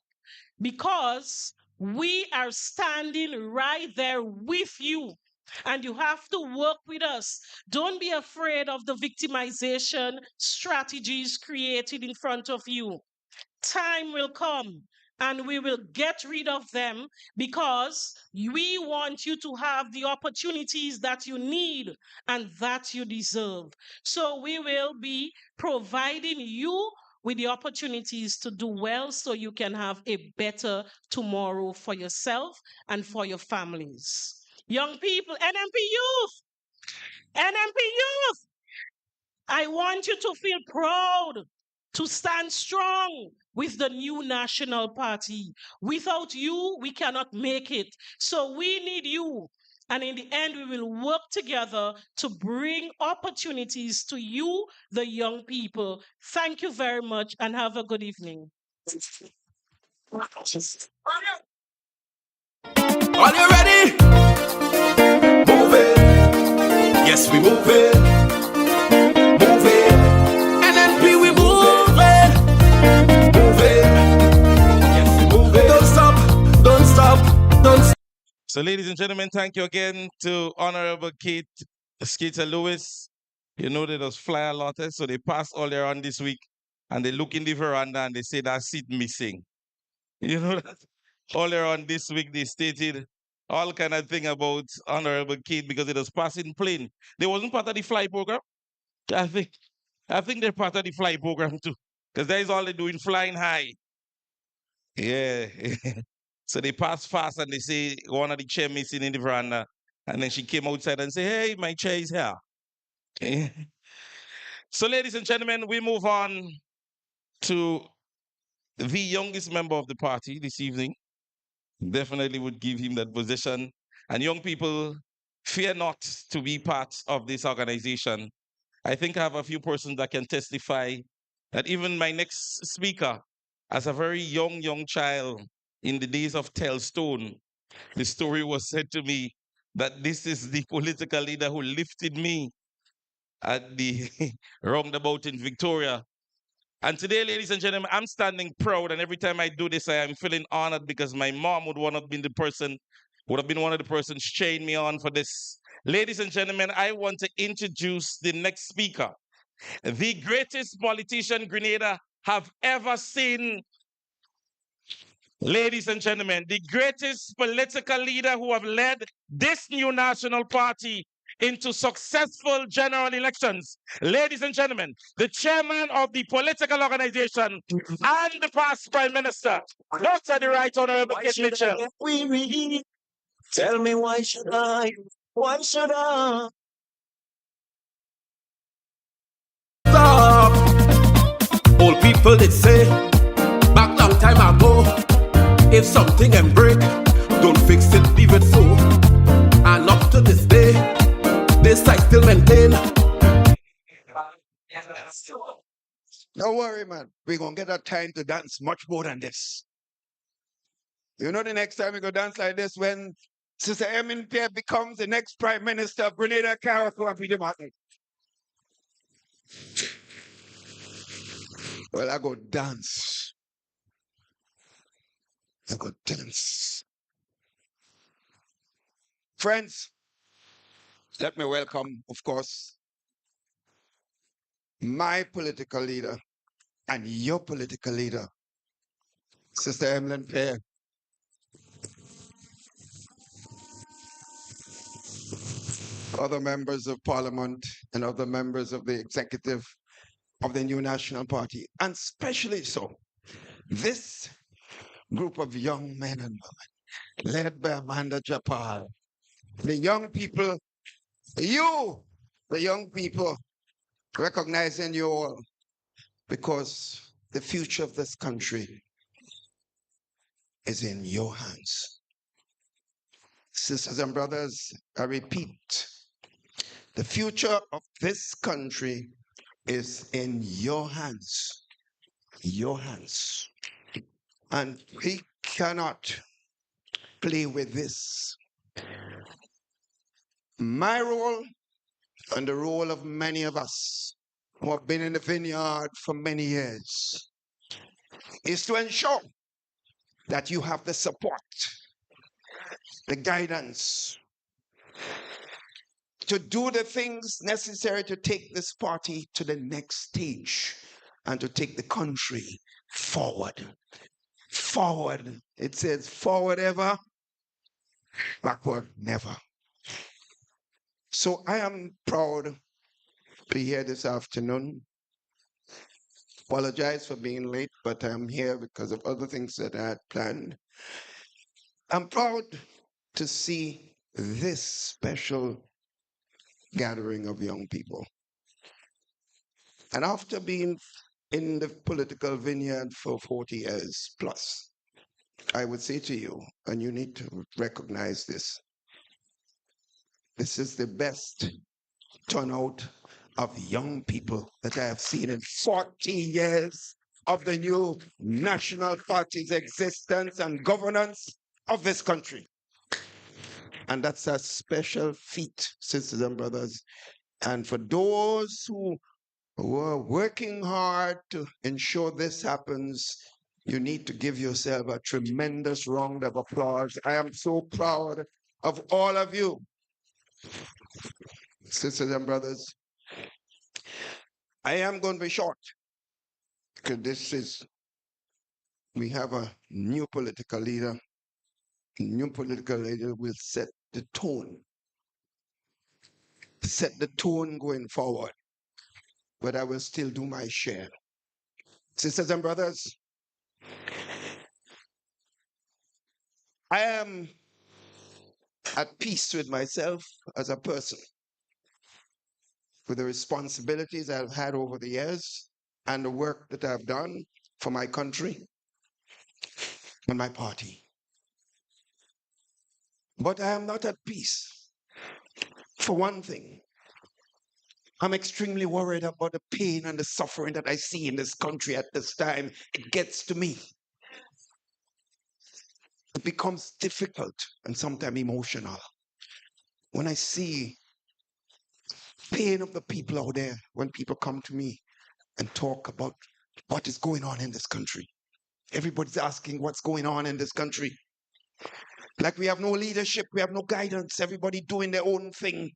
because we are standing right there with you. And you have to work with us. Don't be afraid of the victimization strategies created in front of you. Time will come and we will get rid of them, because we want you to have the opportunities that you need and that you deserve. So we will be providing you with the opportunities to do well so you can have a better tomorrow for yourself and for your families. Young people, NNP youth, NNP youth, I want you to feel proud, to stand strong with the new National Party. Without you, we cannot make it. So we need you. And in the end, we will work together to bring opportunities to you, the young people. Thank you very much and have a good evening. Are you ready? Move it. Yes, we move it. Move it. NNP, we move it. Move it. Yes, we move it. Don't stop. Don't stop. Don't stop. So, ladies and gentlemen, thank you again to Honorable Kate Skeeter Lewis. You know they just fly a lot, so they passed all their on this week. and they look in the veranda and they say that seat missing. You know that earlier on this week they stated all kind of thing about Honorable Kid because it was passing plane. They wasn't part of the flight program. I think I think they're part of the flight program too. Because that is all they're doing, flying high. Yeah. So they pass fast and they say one of the chair missing in the veranda. And then she came outside and said, hey, my chair is here. So, ladies and gentlemen, we move on to the youngest member of the party this evening. Definitely would give him that position. And young people, fear not to be part of this organization. I think I have a few persons that can testify that even my next speaker, as a very young child in the days of Tellstone, the story was said to me that this is the political leader who lifted me at the roundabout in Victoria. And today, ladies and gentlemen, I'm standing proud, and every time I do this, I am feeling honored because my mom would have been one of the persons cheering me on for this. Ladies and gentlemen, I want to introduce the next speaker, the greatest politician Grenada have ever seen. Ladies and gentlemen, the greatest political leader who have led this new national party into successful general elections. Ladies and gentlemen, the chairman of the political organization and the past prime minister, Dr. the Right Honorable Kit Mitchell. Tell me why should I? Why should I? Stop. Old people did say back long time ago, if something can break, don't fix it, leave it so. And up to this day, this I still maintain. Don't worry, man. We're going to get a time to dance much more than this. You know the next time we go dance like this when Sister NNP becomes the next Prime Minister of Grenada, Carriacou, and Peter Martin. Well, I go dance. I go dance. Friends, let me welcome, of course, my political leader and your political leader, Sister Emlyn Fair. Other members of Parliament and other members of the executive of the new National Party, and especially so, this group of young men and women, led by Amanda Japal, the young people, you, the young people, recognizing you all, because the future of this country is in your hands. Sisters and brothers, I repeat, the future of this country is in your hands. Your hands. And we cannot play with this. My role and the role of many of us who have been in the vineyard for many years is to ensure that you have the support, the guidance, to do the things necessary to take this party to the next stage and to take the country forward. Forward. It says forward ever, backward never. So I am proud to be here this afternoon. Apologize for being late, but I'm here because of other things that I had planned. I'm proud to see this special gathering of young people. And after being in the political vineyard for 40 years plus, I would say to you, and you need to recognize this, this is the best turnout of young people that I have seen in 40 years of the new National Party's existence and governance of this country. And that's a special feat, sisters and brothers. And for those who are working hard to ensure this happens, you need to give yourself a tremendous round of applause. I am so proud of all of you, sisters and brothers. I am going to be short. Because we have a new political leader. New political leader will set the tone going forward. But I will still do my share. Sisters and brothers, I am at peace with myself as a person, with the responsibilities I've had over the years and the work that I've done for my country and my party. But I am not at peace. For one thing, I'm extremely worried about the pain and the suffering that I see in this country at this time. It gets to me. It becomes difficult and sometimes emotional when I see pain of the people out there, when people come to me and talk about what is going on in this country. Everybody's asking what's going on in this country. Like we have no leadership, we have no guidance, everybody doing their own thing.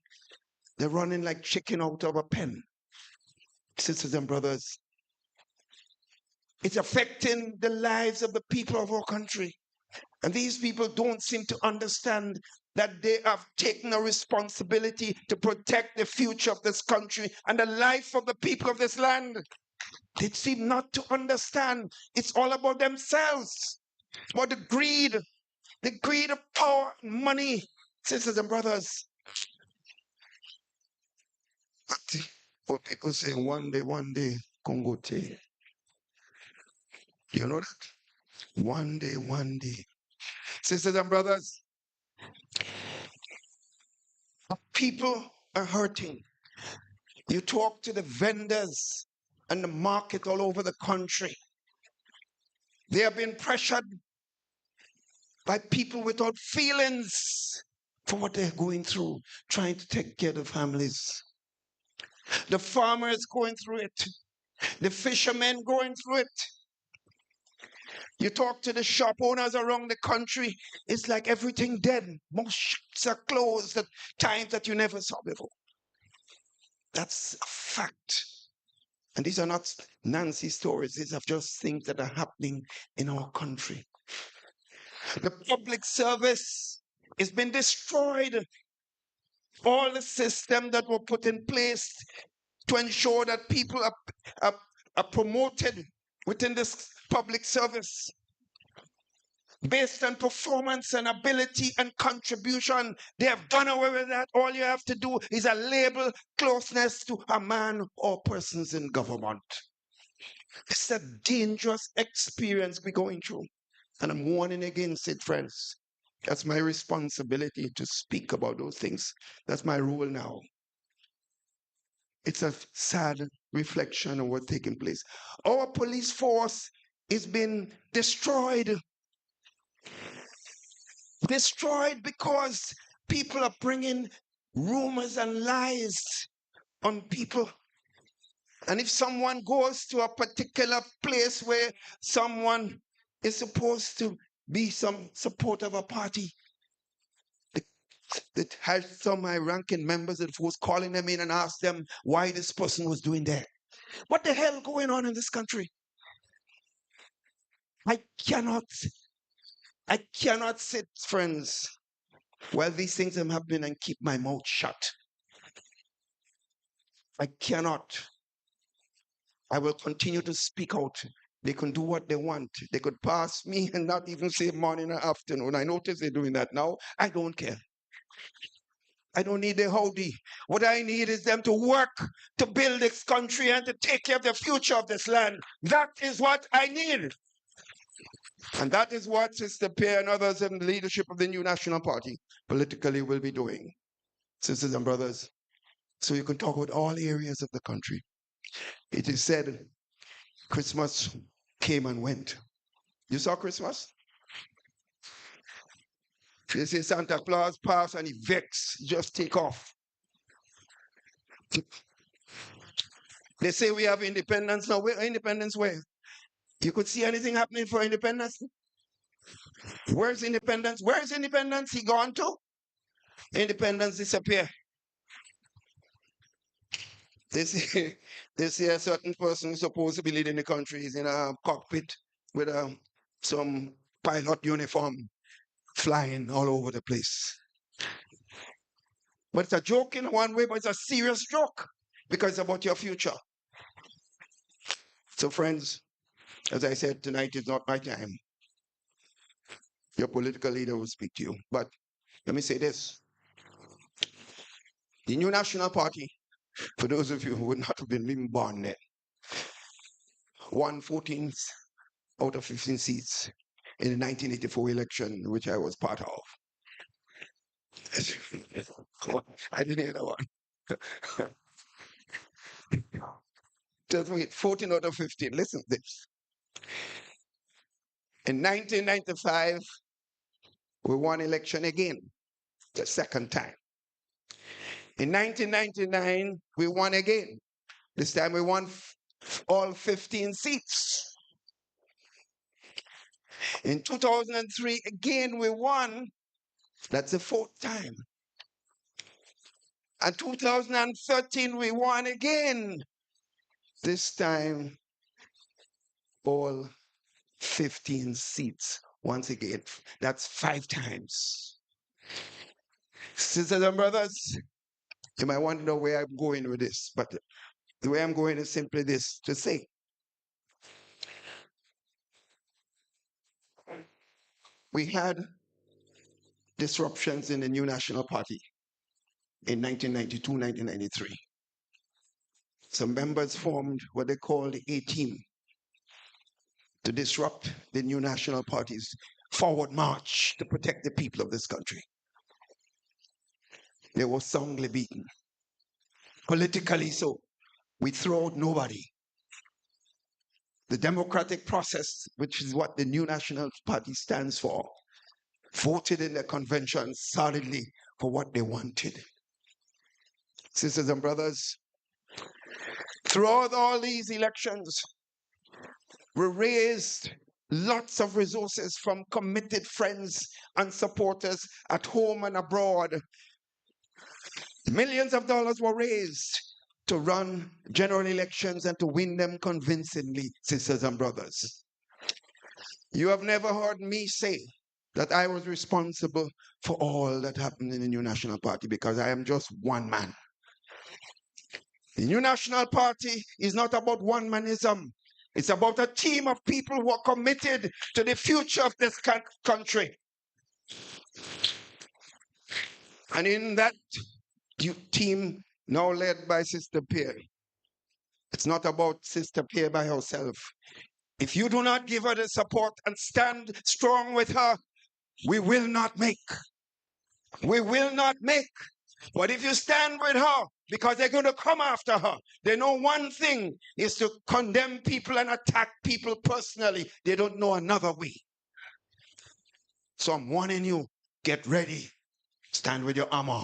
They're running like chicken out of a pen. Sisters and brothers, it's affecting the lives of the people of our country. And these people don't seem to understand that they have taken a responsibility to protect the future of this country and the life of the people of this land. They seem not to understand. It's all about themselves, about the greed of power and money. Sisters and brothers, what people say, one day, Congo Tea. You know that? One day. Sisters and brothers, people are hurting. You talk to the vendors and the market all over the country. They are being pressured by people without feelings for what they're going through, trying to take care of the families. The farmers going through it. The fishermen going through it. You talk to the shop owners around the country, it's like everything dead. Most shops are closed at times that you never saw before. That's a fact. And these are not Nancy stories. These are just things that are happening in our country. The public service has been destroyed. All the systems that were put in place to ensure that people are promoted within this public service based on performance and ability and contribution. They have done away with that. All you have to do is a label closeness to a man or persons in government. It's a dangerous experience we're going through. And I'm warning against it, friends. That's my responsibility to speak about those things. That's my role now. It's a sad reflection of what's taking place. Our police force is being destroyed. Destroyed because people are bringing rumors and lies on people. And if someone goes to a particular place where someone is supposed to be some support of a party, that has some high-ranking members of the force calling them in and ask them why this person was doing that. What the hell going on in this country? I cannot sit, friends, while these things are happening and keep my mouth shut. I cannot. I will continue to speak out. They can do what they want. They could pass me and not even say morning or afternoon. I notice they're doing that now. I don't care. I don't need their howdy. What I need is them to work to build this country and to take care of the future of this land. That is what I need. And that is what Sister Pierre and others in the leadership of the new National Party politically will be doing. Sisters and brothers, so you can talk about all areas of the country. It is said Christmas came and went. You saw Christmas? You see Santa Claus pass and he vex, just take off. They say we have independence now. Where independence where? You could see anything happening for independence? Where's independence? Where is independence? He gone to? Independence disappear. They say, they say a certain person supposed to be leading the country is in a cockpit with some pilot uniform flying all over the place. But it's a joke in one way, but it's a serious joke because it's about your future. So, friends, as I said, tonight is not my time. Your political leader will speak to you. But let me say this. The New National Party, for those of you who would not have been even born then, won 14 out of 15 seats in the 1984 election, which I was part of. I didn't hear that one. Just wait, 14 out of 15. Listen to this. In 1995, we won election again, the second time. In 1999, we won again. This time we won all 15 seats. In 2003, again, we won. That's the fourth time. And 2013, we won again. This time, all 15 seats. Once again, that's 5 times. Sisters and brothers, you might want to know where I'm going with this, but the way I'm going is simply this, to say, we had disruptions in the New National Party in 1992, 1993. Some members formed what they call the A-team to disrupt the New National Party's forward march to protect the people of this country. They were soundly beaten. Politically so, we throw out nobody. The democratic process, which is what the New National Party stands for, voted in the convention solidly for what they wanted. Sisters and brothers, throughout all these elections, we raised lots of resources from committed friends and supporters at home and abroad. Millions of dollars were raised to run general elections and to win them convincingly, sisters and brothers. You have never heard me say that I was responsible for all that happened in the New National Party because I am just one man. The New National Party is not about one-manism. It's about a team of people who are committed to the future of this country. And in that team, now led by Sister Pierre, it's not about Sister Pierre by herself. If you do not give her the support and stand strong with her, we will not make. We will not make. But if you stand with her, because they're going to come after her, they know one thing is to condemn people and attack people personally. They don't know another way. So I'm warning you, get ready. Stand with your armor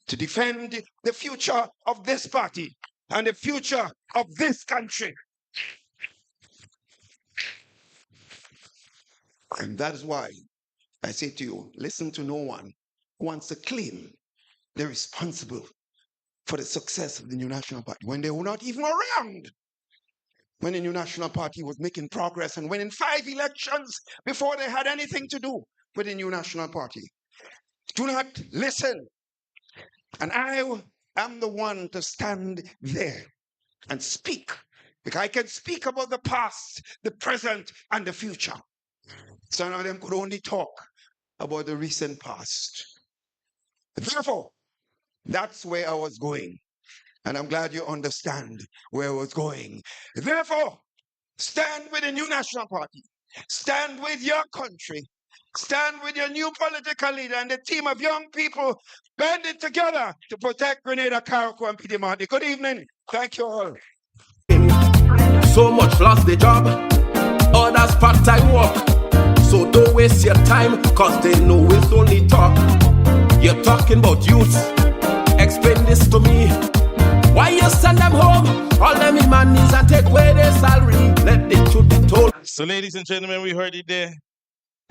to defend the future of this party and the future of this country. And that is why I say to you, listen to no one who wants to claim they're responsible for the success of the New National Party when they were not even around when the New National Party was making progress and winning 5 elections before they had anything to do with the New National Party. Do not listen. And I am the one to stand there and speak, because I can speak about the past, the present, and the future. Some of them could only talk about the recent past. Therefore, that's where I was going. And I'm glad you understand where I was going. Therefore, stand with the New National Party. Stand with your country. Stand with your new political leader and the team of young people banded together to protect Grenada, Carriacou, and Peter Marty. Good evening. Thank you all. So much lost the job, others part-time work. So don't waste your time, cause they know it's only talk. You're talking about youth, explain this to me. Why you send them home, all them in monies and take away their salary? Let the truth be told. So, ladies and gentlemen, we heard it there.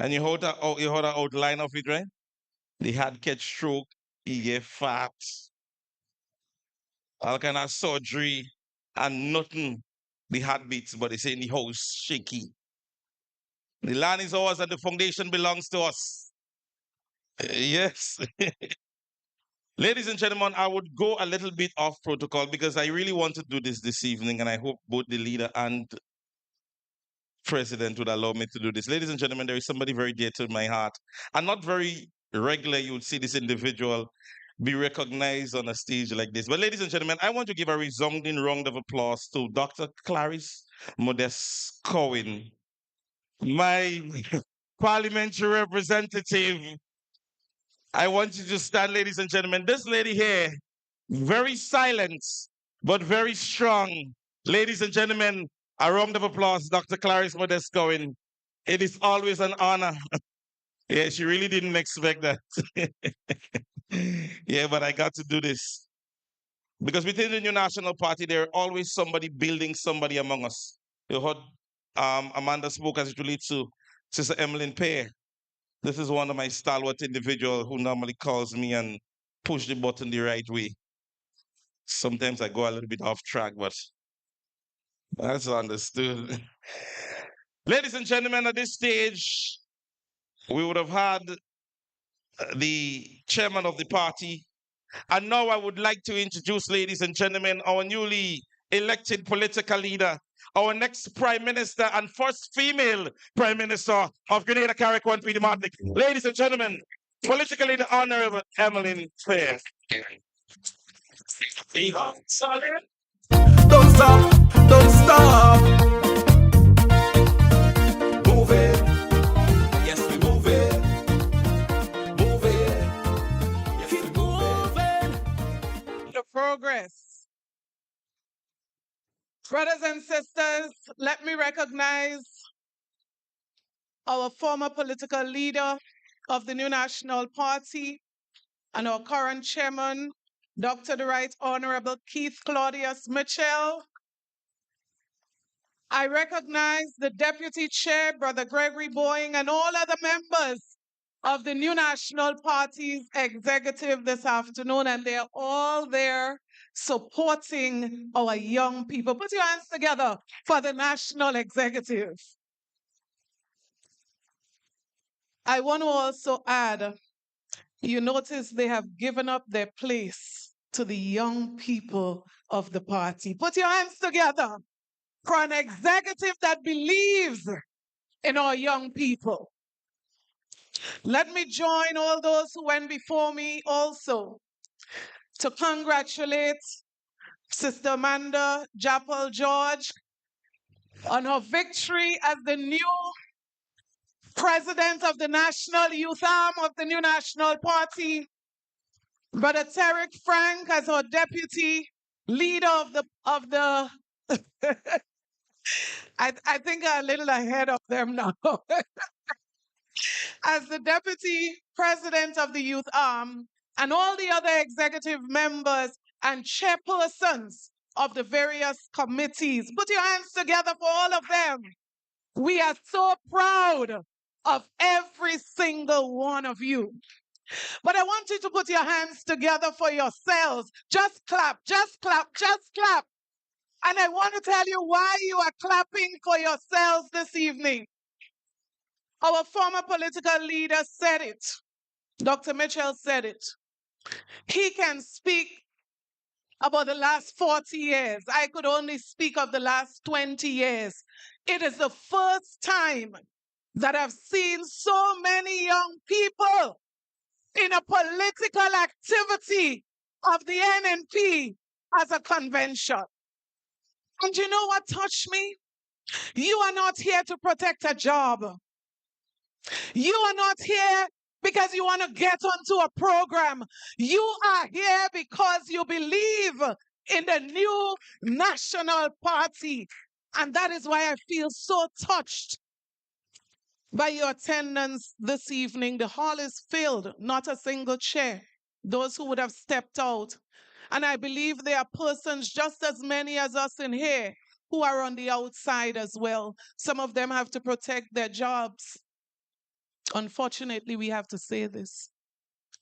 And you heard an outline of it, right? They had catch stroke, he get fat. all kind of surgery and nothing. The heartbeats, but they say in the house shaky. The land is ours and the foundation belongs to us. Yes. Ladies and gentlemen, I would go a little bit off protocol because I really want to do this evening, and I hope both the leader and president would allow me to do this. Ladies and gentlemen, there is somebody very dear to my heart, and not very regular you would see this individual be recognized on a stage like this. But ladies and gentlemen, I want to give a resounding round of applause to Dr. Clarice Modest Cohen, my parliamentary representative. I want you to stand, ladies and gentlemen. This lady here, very silent, but very strong. Ladies and gentlemen, a round of applause, Dr. Clarice Modest Cohen. It is always an honor. Yeah, she really didn't expect that. Yeah, but I got to do this. Because within the New National Party, there always somebody building somebody among us. You heard Amanda spoke as it relates to Sister Emmeline Pear. This is one of my stalwart individuals who normally calls me and push the button the right way. Sometimes I go a little bit off track, but that's understood. Ladies and gentlemen, at this stage, we would have had the chairman of the party. And now I would like to introduce, ladies and gentlemen, our newly elected political leader, our next prime minister and first female prime minister of Grenada, Carrick, Peter Martin. Ladies and gentlemen, political leader Honorable Emmeline Fair. Don't stop, don't stop. Move it. Yes, we move it. Move it. Yes, we move it. The progress. Brothers and sisters, let me recognize our former political leader of the New National Party and our current chairman, Dr. the Right Honorable Keith Claudius Mitchell. I recognize the Deputy Chair, Brother Gregory Boying, and all other members of the New National Party's executive this afternoon, and they're all there supporting our young people. Put your hands together for the national executive. I want to also add, you notice they have given up their place to the young people of the party. Put your hands together for an executive that believes in our young people. Let me join all those who went before me also to congratulate Sister Amanda Japal George on her victory as the new president of the National Youth Arm of the New National Party. Brother Tarek Frank as our deputy leader of the I think I'm a little ahead of them now. As the deputy president of the youth arm and all the other executive members and chairpersons of the various committees. Put your hands together for all of them. We are so proud of every single one of you. But I want you to put your hands together for yourselves. Just clap, just clap, just clap. And I want to tell you why you are clapping for yourselves this evening. Our former political leader said it. Dr. Mitchell said it. He can speak about the last 40 years. I could only speak of the last 20 years. It is the first time that I've seen so many young people in a political activity of the NNP as a convention. And you know what touched me? You are not here to protect a job. You are not here because you want to get onto a program. You are here because you believe in the new national party. And that is why I feel so touched by your attendance this evening. The hall is filled, not a single chair. Those who would have stepped out. And I believe there are persons just as many as us in here who are on the outside as well. Some of them have to protect their jobs. Unfortunately, we have to say this.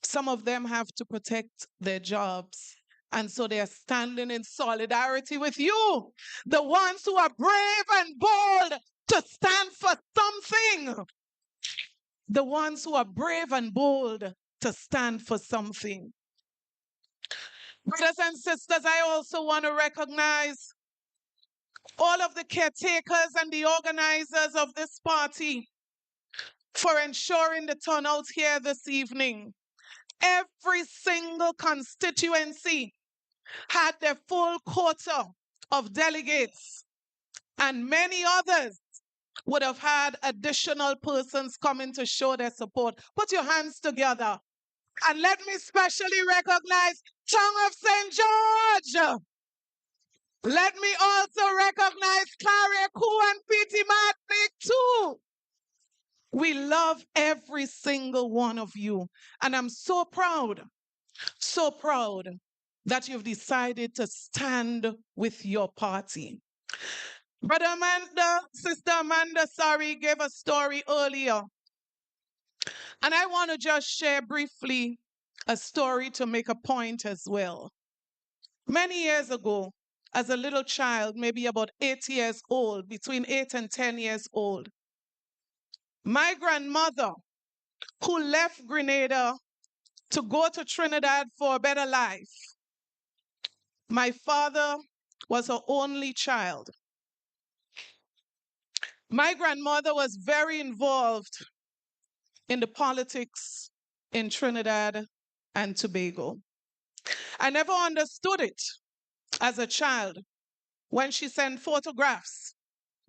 Some of them have to protect their jobs. And so they are standing in solidarity with you, the ones who are brave and bold to stand for something. The ones who are brave and bold to stand for something. Brothers and sisters, I also want to recognize all of the caretakers and the organizers of this party for ensuring the turnout here this evening. Every single constituency had their full quota of delegates, and many others would have had additional persons coming to show their support. Put your hands together. And let me specially recognize Tongue of St. George. Let me also recognize Kariakou and Piti Matnik too. We love every single one of you. And I'm so proud that you've decided to stand with your party. Sister Amanda, gave a story earlier. And I want to just share briefly a story to make a point as well. Many years ago, as a little child, maybe about 8 years old, between 8 and 10 years old, my grandmother, who left Grenada to go to Trinidad for a better life, my father was her only child. My grandmother was very involved in the politics in Trinidad and Tobago. I never understood it as a child when she sent photographs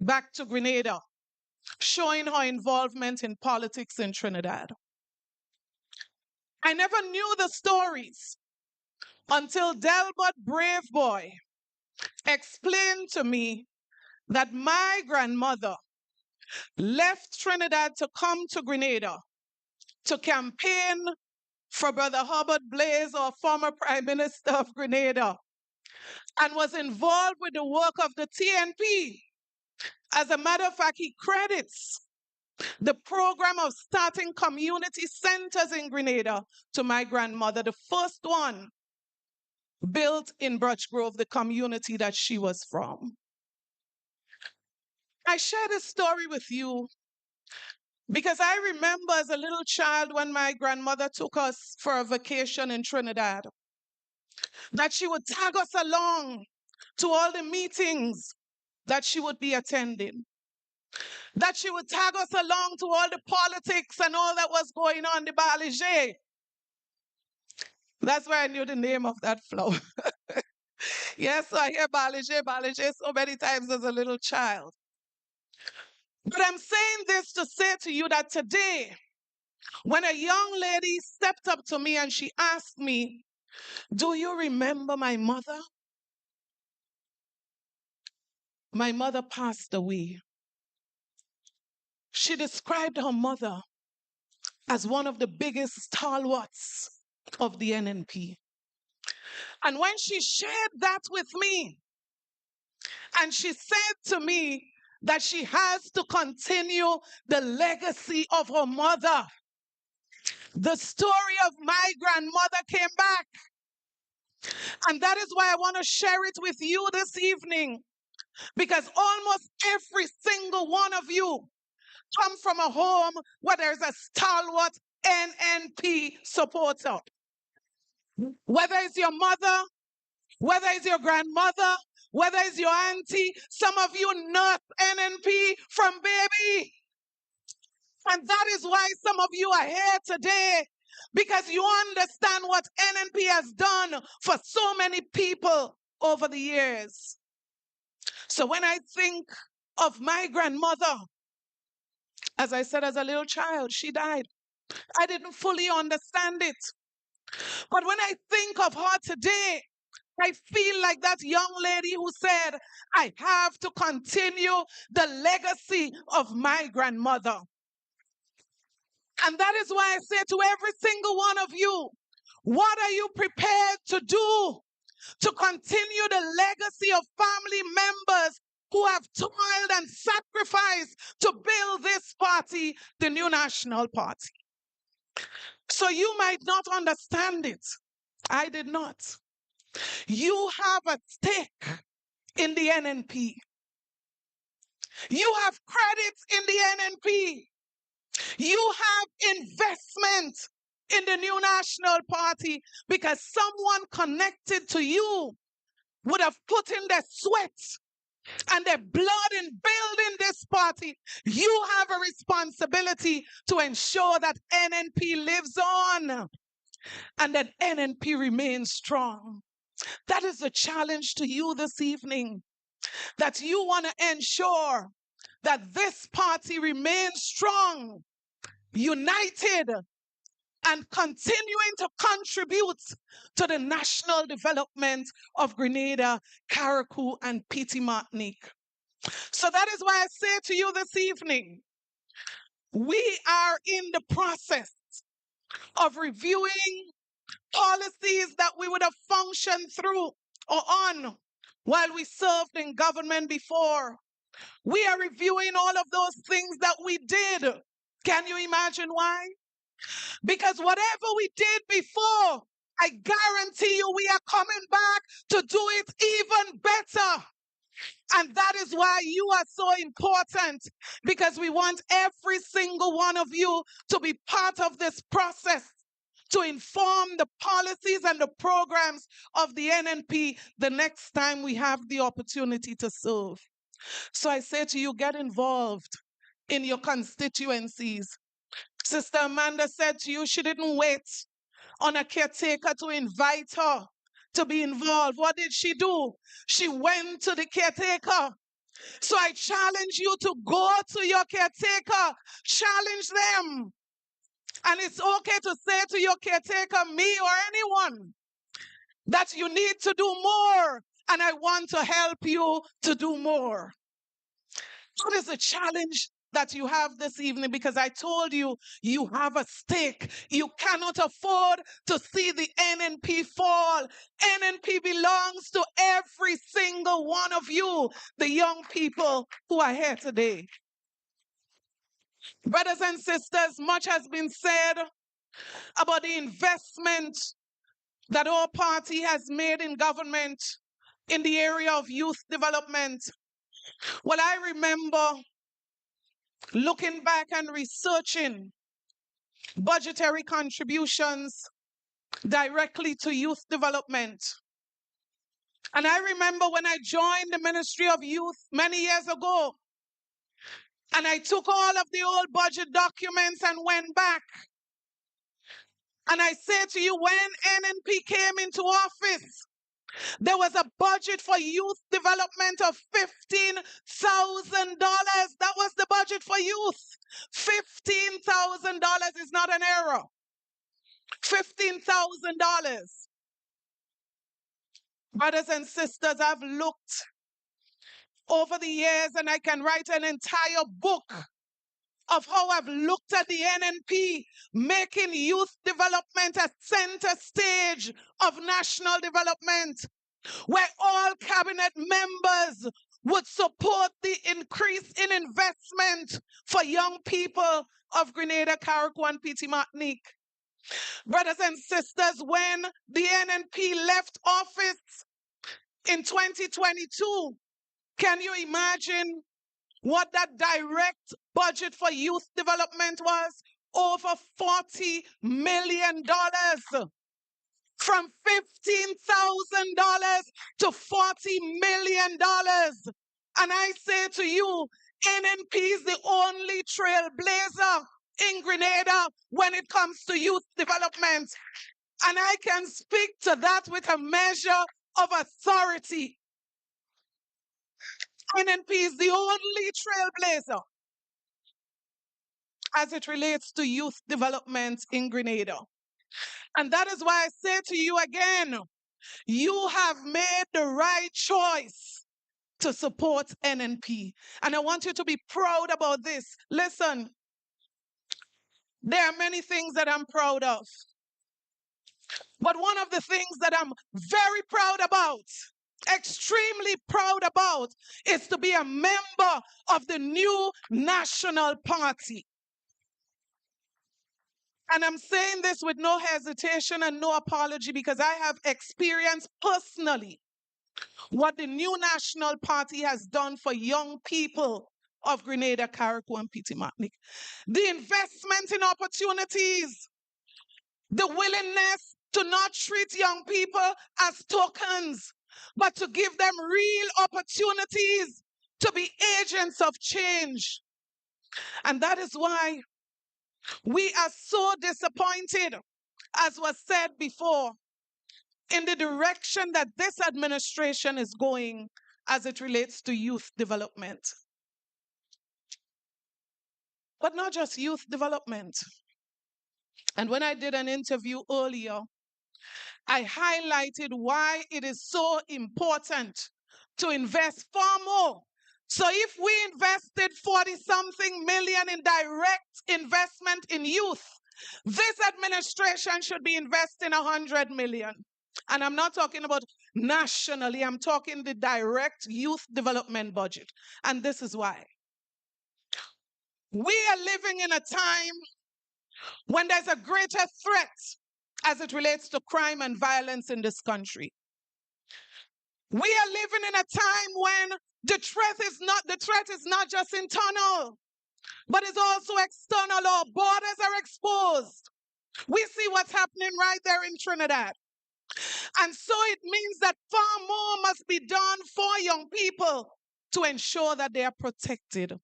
back to Grenada showing her involvement in politics in Trinidad. I never knew the stories until Delbert Braveboy explained to me that my grandmother left Trinidad to come to Grenada to campaign for Brother Hubert Blaise, or former Prime Minister of Grenada, and was involved with the work of the TNP. As a matter of fact, he credits the program of starting community centers in Grenada to my grandmother, the first one built in Birch Grove, the community that she was from. I share this story with you because I remember as a little child when my grandmother took us for a vacation in Trinidad, that she would tag us along to all the meetings that she would be attending, that she would tag us along to all the politics and all that was going on, the Balige. That's where I knew the name of that flower. Yes, so I hear Balige so many times as a little child. But I'm saying this to say to you that today, when a young lady stepped up to me and she asked me, "Do you remember my mother?" My mother passed away. She described her mother as one of the biggest stalwarts of the NNP. And when she shared that with me, and she said to me that she has to continue the legacy of her mother, the story of my grandmother came back. And that is why I want to share it with you this evening, because almost every single one of you come from a home where there's a stalwart NNP supporter. Whether it's your mother, whether it's your grandmother, whether it's your auntie, some of you not NNP from baby. And that is why some of you are here today, because you understand what NNP has done for so many people over the years. So when I think of my grandmother, as I said, as a little child, she died. I didn't fully understand it. But when I think of her today, I feel like that young lady who said, I have to continue the legacy of my grandmother. And that is why I say to every single one of you, what are you prepared to do to continue the legacy of family members who have toiled and sacrificed to build this party, the New National Party? So you might not understand it. I did not. You have a stake in the NNP. You have credits in the NNP. You have investment in the new National Party because someone connected to you would have put in their sweat and their blood in building this party. You have a responsibility to ensure that NNP lives on and that NNP remains strong. That is a challenge to you this evening, that you want to ensure that this party remains strong, united, and continuing to contribute to the national development of Grenada, Carriacou, and Petite Martinique. So that is why I say to you this evening, we are in the process of reviewing policies that we would have functioned through or on while we served in government before. We are reviewing all of those things that we did. Can you imagine why? Because whatever we did before, I guarantee you we are coming back to do it even better. And that is why you are so important, because we want every single one of you to be part of this process, to inform the policies and the programs of the NNP the next time we have the opportunity to serve. So I say to you, get involved in your constituencies. Sister Amanda said to you, she didn't wait on a caretaker to invite her to be involved. What did she do? She went to the caretaker. So I challenge you to go to your caretaker, challenge them. And it's okay to say to your caretaker, me or anyone, that you need to do more, and I want to help you to do more. That is a challenge that you have this evening, because I told you, you have a stake. You cannot afford to see the NNP fall. NNP belongs to every single one of you, the young people who are here today. Brothers and sisters, much has been said about the investment that our party has made in government in the area of youth development. Well, I remember looking back and researching budgetary contributions directly to youth development. And I remember when I joined the Ministry of Youth many years ago, and I took all of the old budget documents and went back. And I say to you, when NNP came into office, there was a budget for youth development of $15,000. That was the budget for youth. $15,000 is not an error. $15,000. Brothers and sisters, I've looked over the years, and I can write an entire book of how I've looked at the NNP making youth development a center stage of national development, where all cabinet members would support the increase in investment for young people of Grenada, Carriacou, and Petite Martinique. Brothers and sisters, when the NNP left office in 2022, can you imagine what that direct budget for youth development was? Over $40 million. From $15,000 to $40 million. And I say to you, NNP is the only trailblazer in Grenada when it comes to youth development. And I can speak to that with a measure of authority. NNP is the only trailblazer as it relates to youth development in Grenada. And that is why I say to you again, you have made the right choice to support NNP. And I want you to be proud about this. Listen, there are many things that I'm proud of. But one of the things that I'm very proud about, extremely proud about, is to be a member of the new National Party. And I'm saying this with no hesitation and no apology because I have experienced personally what the new National Party has done for young people of Grenada, Carriacou, and Petit Martinique. The investment in opportunities, the willingness to not treat young people as tokens, but to give them real opportunities to be agents of change. And that is why we are so disappointed, as was said before, in the direction that this administration is going as it relates to youth development. But not just youth development. And when I did an interview earlier, I highlighted why it is so important to invest far more. So if we invested 40-something million in direct investment in youth, this administration should be investing 100 million. And I'm not talking about nationally, I'm talking the direct youth development budget. And this is why. We are living in a time when there's a greater threat as it relates to crime and violence in this country. We are living in a time when the threat is not just internal, but it's also external. Our borders are exposed. We see what's happening right there in Trinidad. And so it means that far more must be done for young people to ensure that they are protected,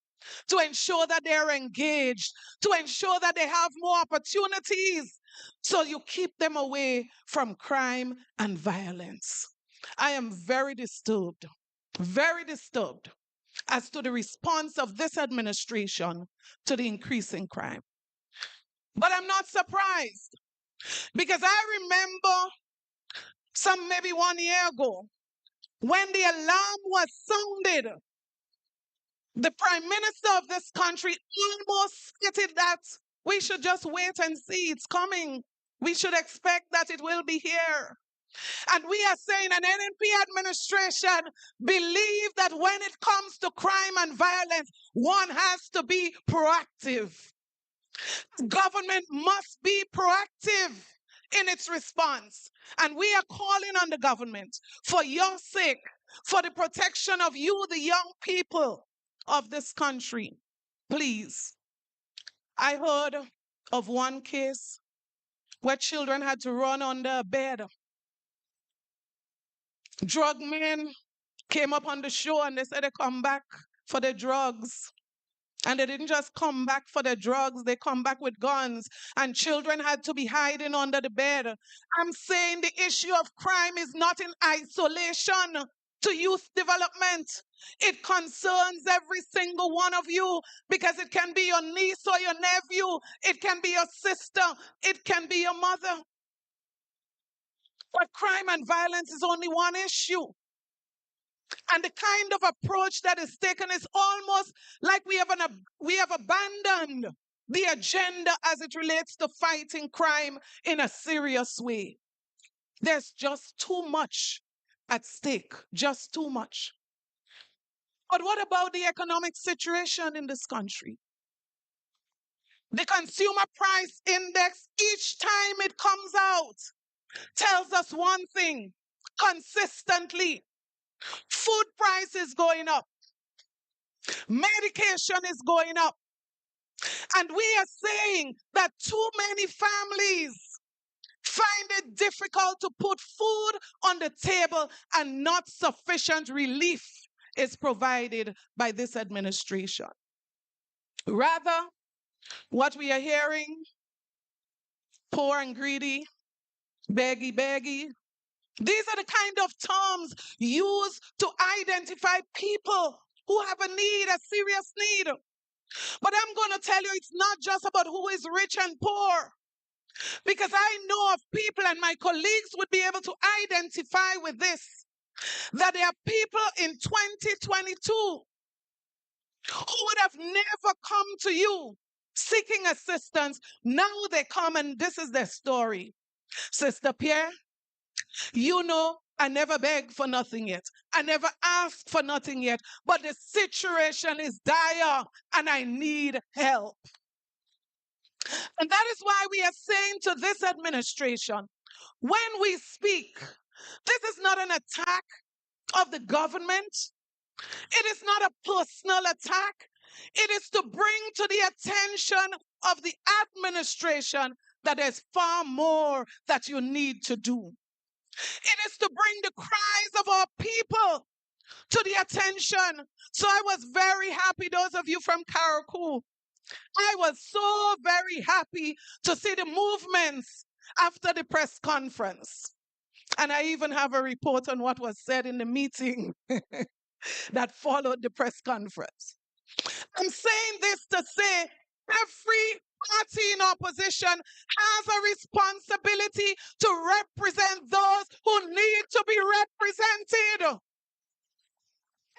to ensure that they are engaged, to ensure that they have more opportunities. So you keep them away from crime and violence. I am very disturbed as to the response of this administration to the increasing crime. But I'm not surprised because I remember maybe 1 year ago when the alarm was sounded, the prime minister of this country almost stated that we should just wait and see. It's coming. We should expect that it will be here. And we are saying an NNP administration believe that when it comes to crime and violence, one has to be proactive. Government must be proactive in its response. And we are calling on the government for your sake, for the protection of you, the young people of this country. Please. I heard of one case where children had to run under a bed. Drug men came up on the show and they said they come back for their drugs. And they didn't just come back for their drugs, they come back with guns. And children had to be hiding under the bed. I'm saying the issue of crime is not in isolation to youth development. It concerns every single one of you because it can be your niece or your nephew. It can be your sister. It can be your mother. But crime and violence is only one issue. And the kind of approach that is taken is almost like we have abandoned the agenda as it relates to fighting crime in a serious way. There's just too much at stake, just too much. But what about the economic situation in this country? The consumer price index, each time it comes out, tells us one thing consistently. Food price is going up. Medication is going up. And we are saying that too many families find it difficult to put food on the table and not sufficient relief is provided by this administration. Rather, what we are hearing, poor and greedy, beggy, beggy, these are the kind of terms used to identify people who have a need, a serious need. But I'm going to tell you, it's not just about who is rich and poor. Because I know of people, and my colleagues would be able to identify with this, that there are people in 2022 who would have never come to you seeking assistance. Now they come and this is their story. Sister Pierre, you know, I never begged for nothing yet. I never asked for nothing yet. But the situation is dire and I need help. And that is why we are saying to this administration, when we speak, this is not an attack of the government. It is not a personal attack. It is to bring to the attention of the administration that there's far more that you need to do. It is to bring the cries of our people to the attention. So I was very happy, those of you from Karakou, I was so very happy to see the movements after the press conference. And I even have a report on what was said in the meeting that followed the press conference. I'm saying this to say every party in opposition has a responsibility to represent those who need to be represented.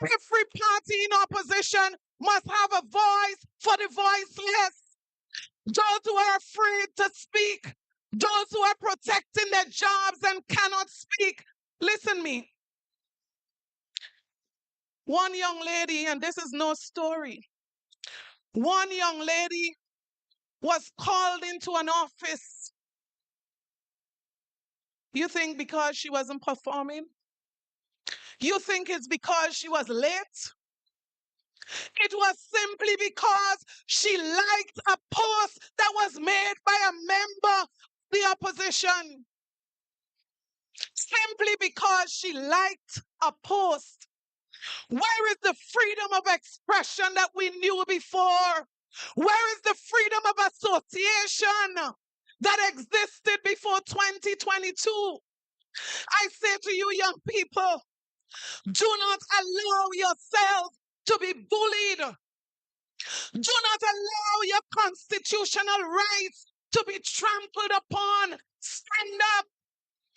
Every party in opposition must have a voice for the voiceless, those who are afraid to speak, those who are protecting their jobs and cannot speak. Listen me. One young lady, and this is no story, one young lady was called into an office. You think because she wasn't performing? You think it's because she was late? It was simply because she liked a post that was made by a member of the opposition. Simply because she liked a post. Where is the freedom of expression that we knew before? Where is the freedom of association that existed before 2022? I say to you, young people, do not allow yourselves to be bullied. Do not allow your constitutional rights to be trampled upon. Stand up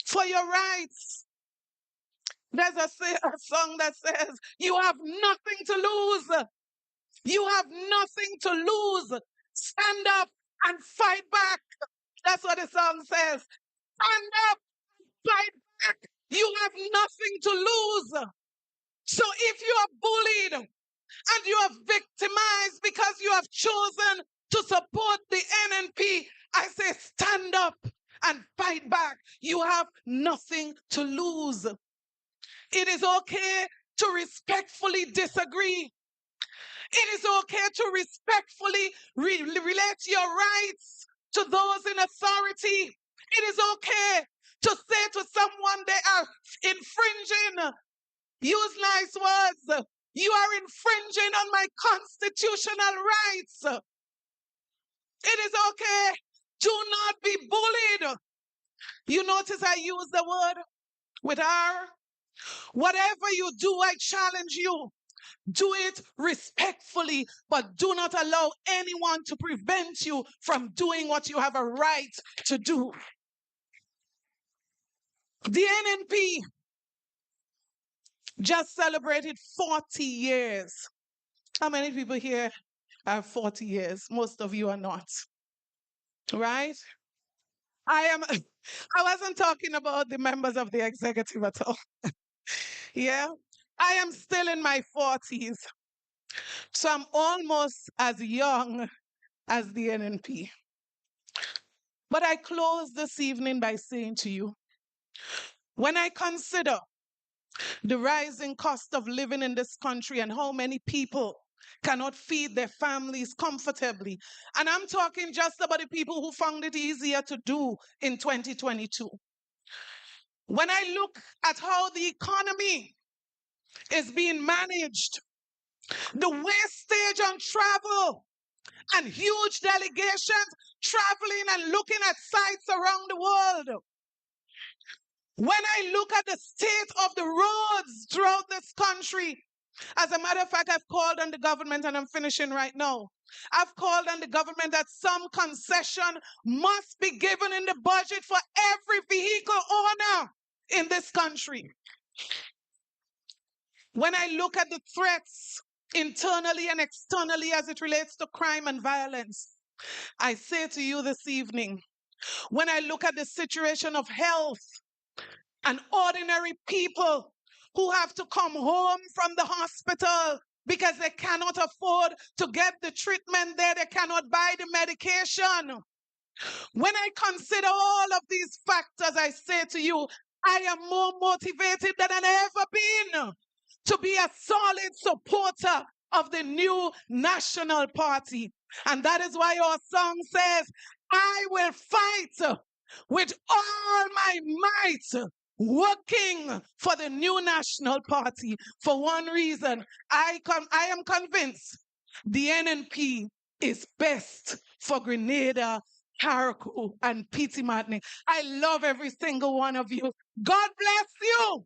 for your rights. There's a song that says, you have nothing to lose. You have nothing to lose. Stand up and fight back. That's what the song says. Stand up, fight back. You have nothing to lose. So if you are bullied and you are victimized because you have chosen to support the NNP, I say stand up and fight back. You have nothing to lose. It is okay to respectfully disagree. It is okay to respectfully relate your rights to those in authority. It is okay to say to someone they are infringing. Use nice words. You are infringing on my constitutional rights. It is okay. Do not be bullied. You notice I use the word with R. Whatever you do, I challenge you. Do it respectfully, but do not allow anyone to prevent you from doing what you have a right to do. The NNP just celebrated 40 years. How many people here have 40 years? Most of you are not. Right? I wasn't talking about the members of the executive at all. Yeah? I am still in my 40s. So I'm almost as young as the NNP. But I close this evening by saying to you, when I consider the rising cost of living in this country and how many people cannot feed their families comfortably, and I'm talking just about the people who found it easier to do in 2022. When I look at how the economy is being managed, the wastage on travel, and huge delegations traveling and looking at sites around the world. When I look at the state of the roads throughout this country, as a matter of fact, I've called on the government, and I'm finishing right now. I've called on the government that some concession must be given in the budget for every vehicle owner in this country. When I look at the threats internally and externally as it relates to crime and violence, I say to you this evening, when I look at the situation of health and ordinary people who have to come home from the hospital because they cannot afford to get the treatment there. They cannot buy the medication. When I consider all of these factors, I say to you, I am more motivated than I've ever been to be a solid supporter of the new National Party. And that is why our song says, I will fight with all my might, working for the new National Party. For one reason, I am convinced the NNP is best for Grenada, Carriacou, and Petite Martinique. I love every single one of you. God bless you.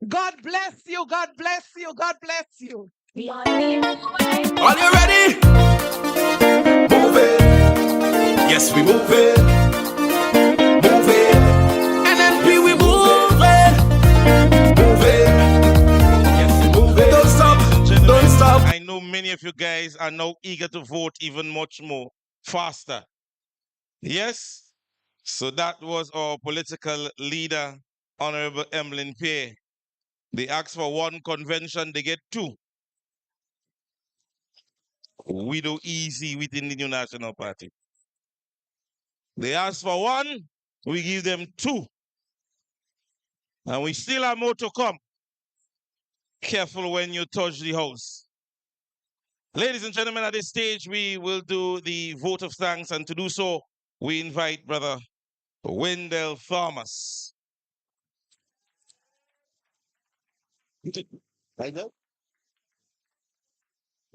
God bless you. God bless you. God bless you. Are you ready? Move it. Yes, we move it. Move it. NNP, we move it. Move it. Yes, we move it. Don't stop. Don't stop. I know many of you guys are now eager to vote even much more faster. Yes? So that was our political leader, Honorable Emlyn Pierre. They asked for one convention, they get two. We do easy within the New National Party. They asked for one, we give them two. And we still have more to come. Careful when you touch the house. Ladies and gentlemen, at this stage, we will do the vote of thanks. And to do so, we invite Brother Wendell Thomas. Right now?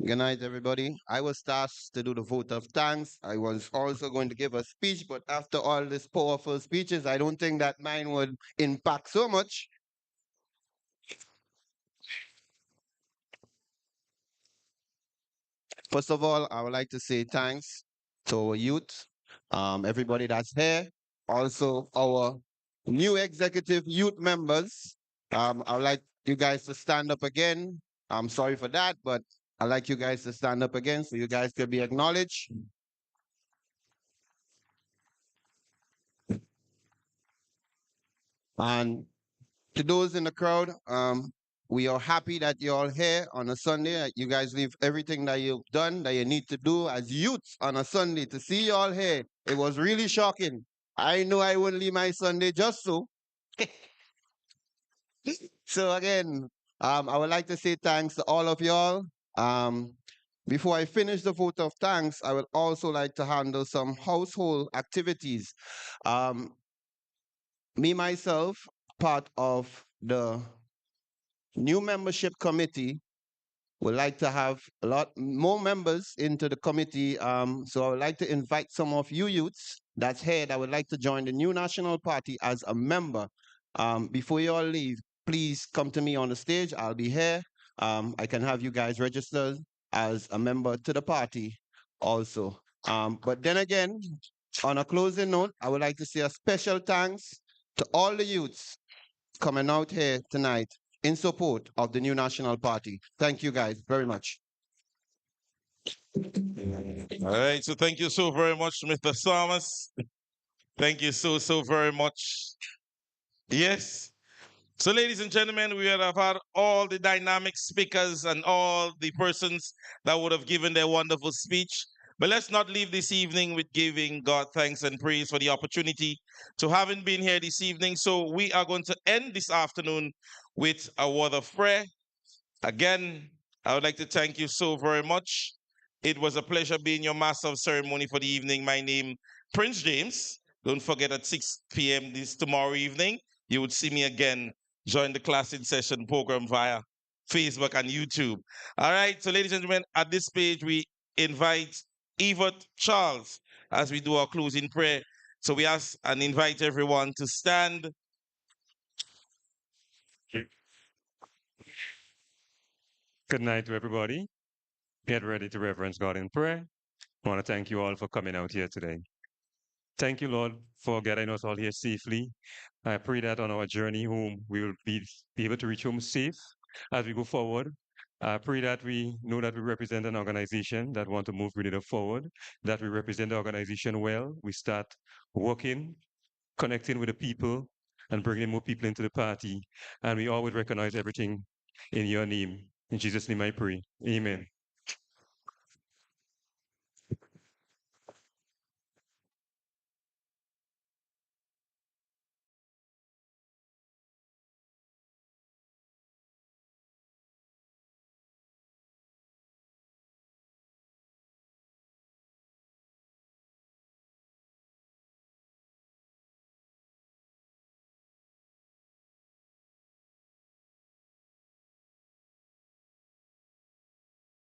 Good night, everybody. I was tasked to do the vote of thanks. I was also going to give a speech, but after all these powerful speeches, I don't think that mine would impact so much. First of all, I would like to say thanks to our youth, everybody that's here, also our new executive youth members. I would like you guys to stand up again. I'm sorry for that, but I'd like you guys to stand up again so you guys can be acknowledged. And to those in the crowd, we are happy that you're all here on a Sunday. You guys leave everything that you've done, that you need to do as youths on a Sunday. To see you all here, it was really shocking. I knew I wouldn't leave my Sunday just so. So again, I would like to say thanks to all of y'all. Before I finish the vote of thanks, I would also like to handle some household activities. Me, myself, part of the new membership committee, would like to have a lot more members into the committee. So I would like to invite some of you youths that's here that would like to join the new National Party as a member. Before you all leave, please come to me on the stage. I'll be here. I can have you guys registered as a member to the party also. But then again, on a closing note, I would like to say a special thanks to all the youths coming out here tonight in support of the new National Party. Thank you guys very much. All right, so thank you so very much, Mr. Thomas. Thank you so very much. Yes. So, ladies and gentlemen, we have had all the dynamic speakers and all the persons that would have given their wonderful speech. But let's not leave this evening with giving God thanks and praise for the opportunity to having been here this evening. So we are going to end this afternoon with a word of prayer. Again, I would like to thank you so very much. It was a pleasure being your master of ceremony for the evening. My name, Prince James. Don't forget at 6 p.m. this tomorrow evening, you would see me again. Join the class in session program via Facebook and YouTube. All right, so ladies and gentlemen, at this page, we invite Evert Charles as we do our closing prayer. So we ask and invite everyone to stand. Good night to everybody. Get ready to reverence God in prayer. I want to thank you all for coming out here today. Thank you, Lord, for getting us all here safely. I pray that on our journey home, we will be able to reach home safe as we go forward. I pray that we know that we represent an organization that want to move Grenada forward, that we represent the organization well. We start working, connecting with the people, and bringing more people into the party. And we always recognize everything in your name. In Jesus' name I pray. Amen.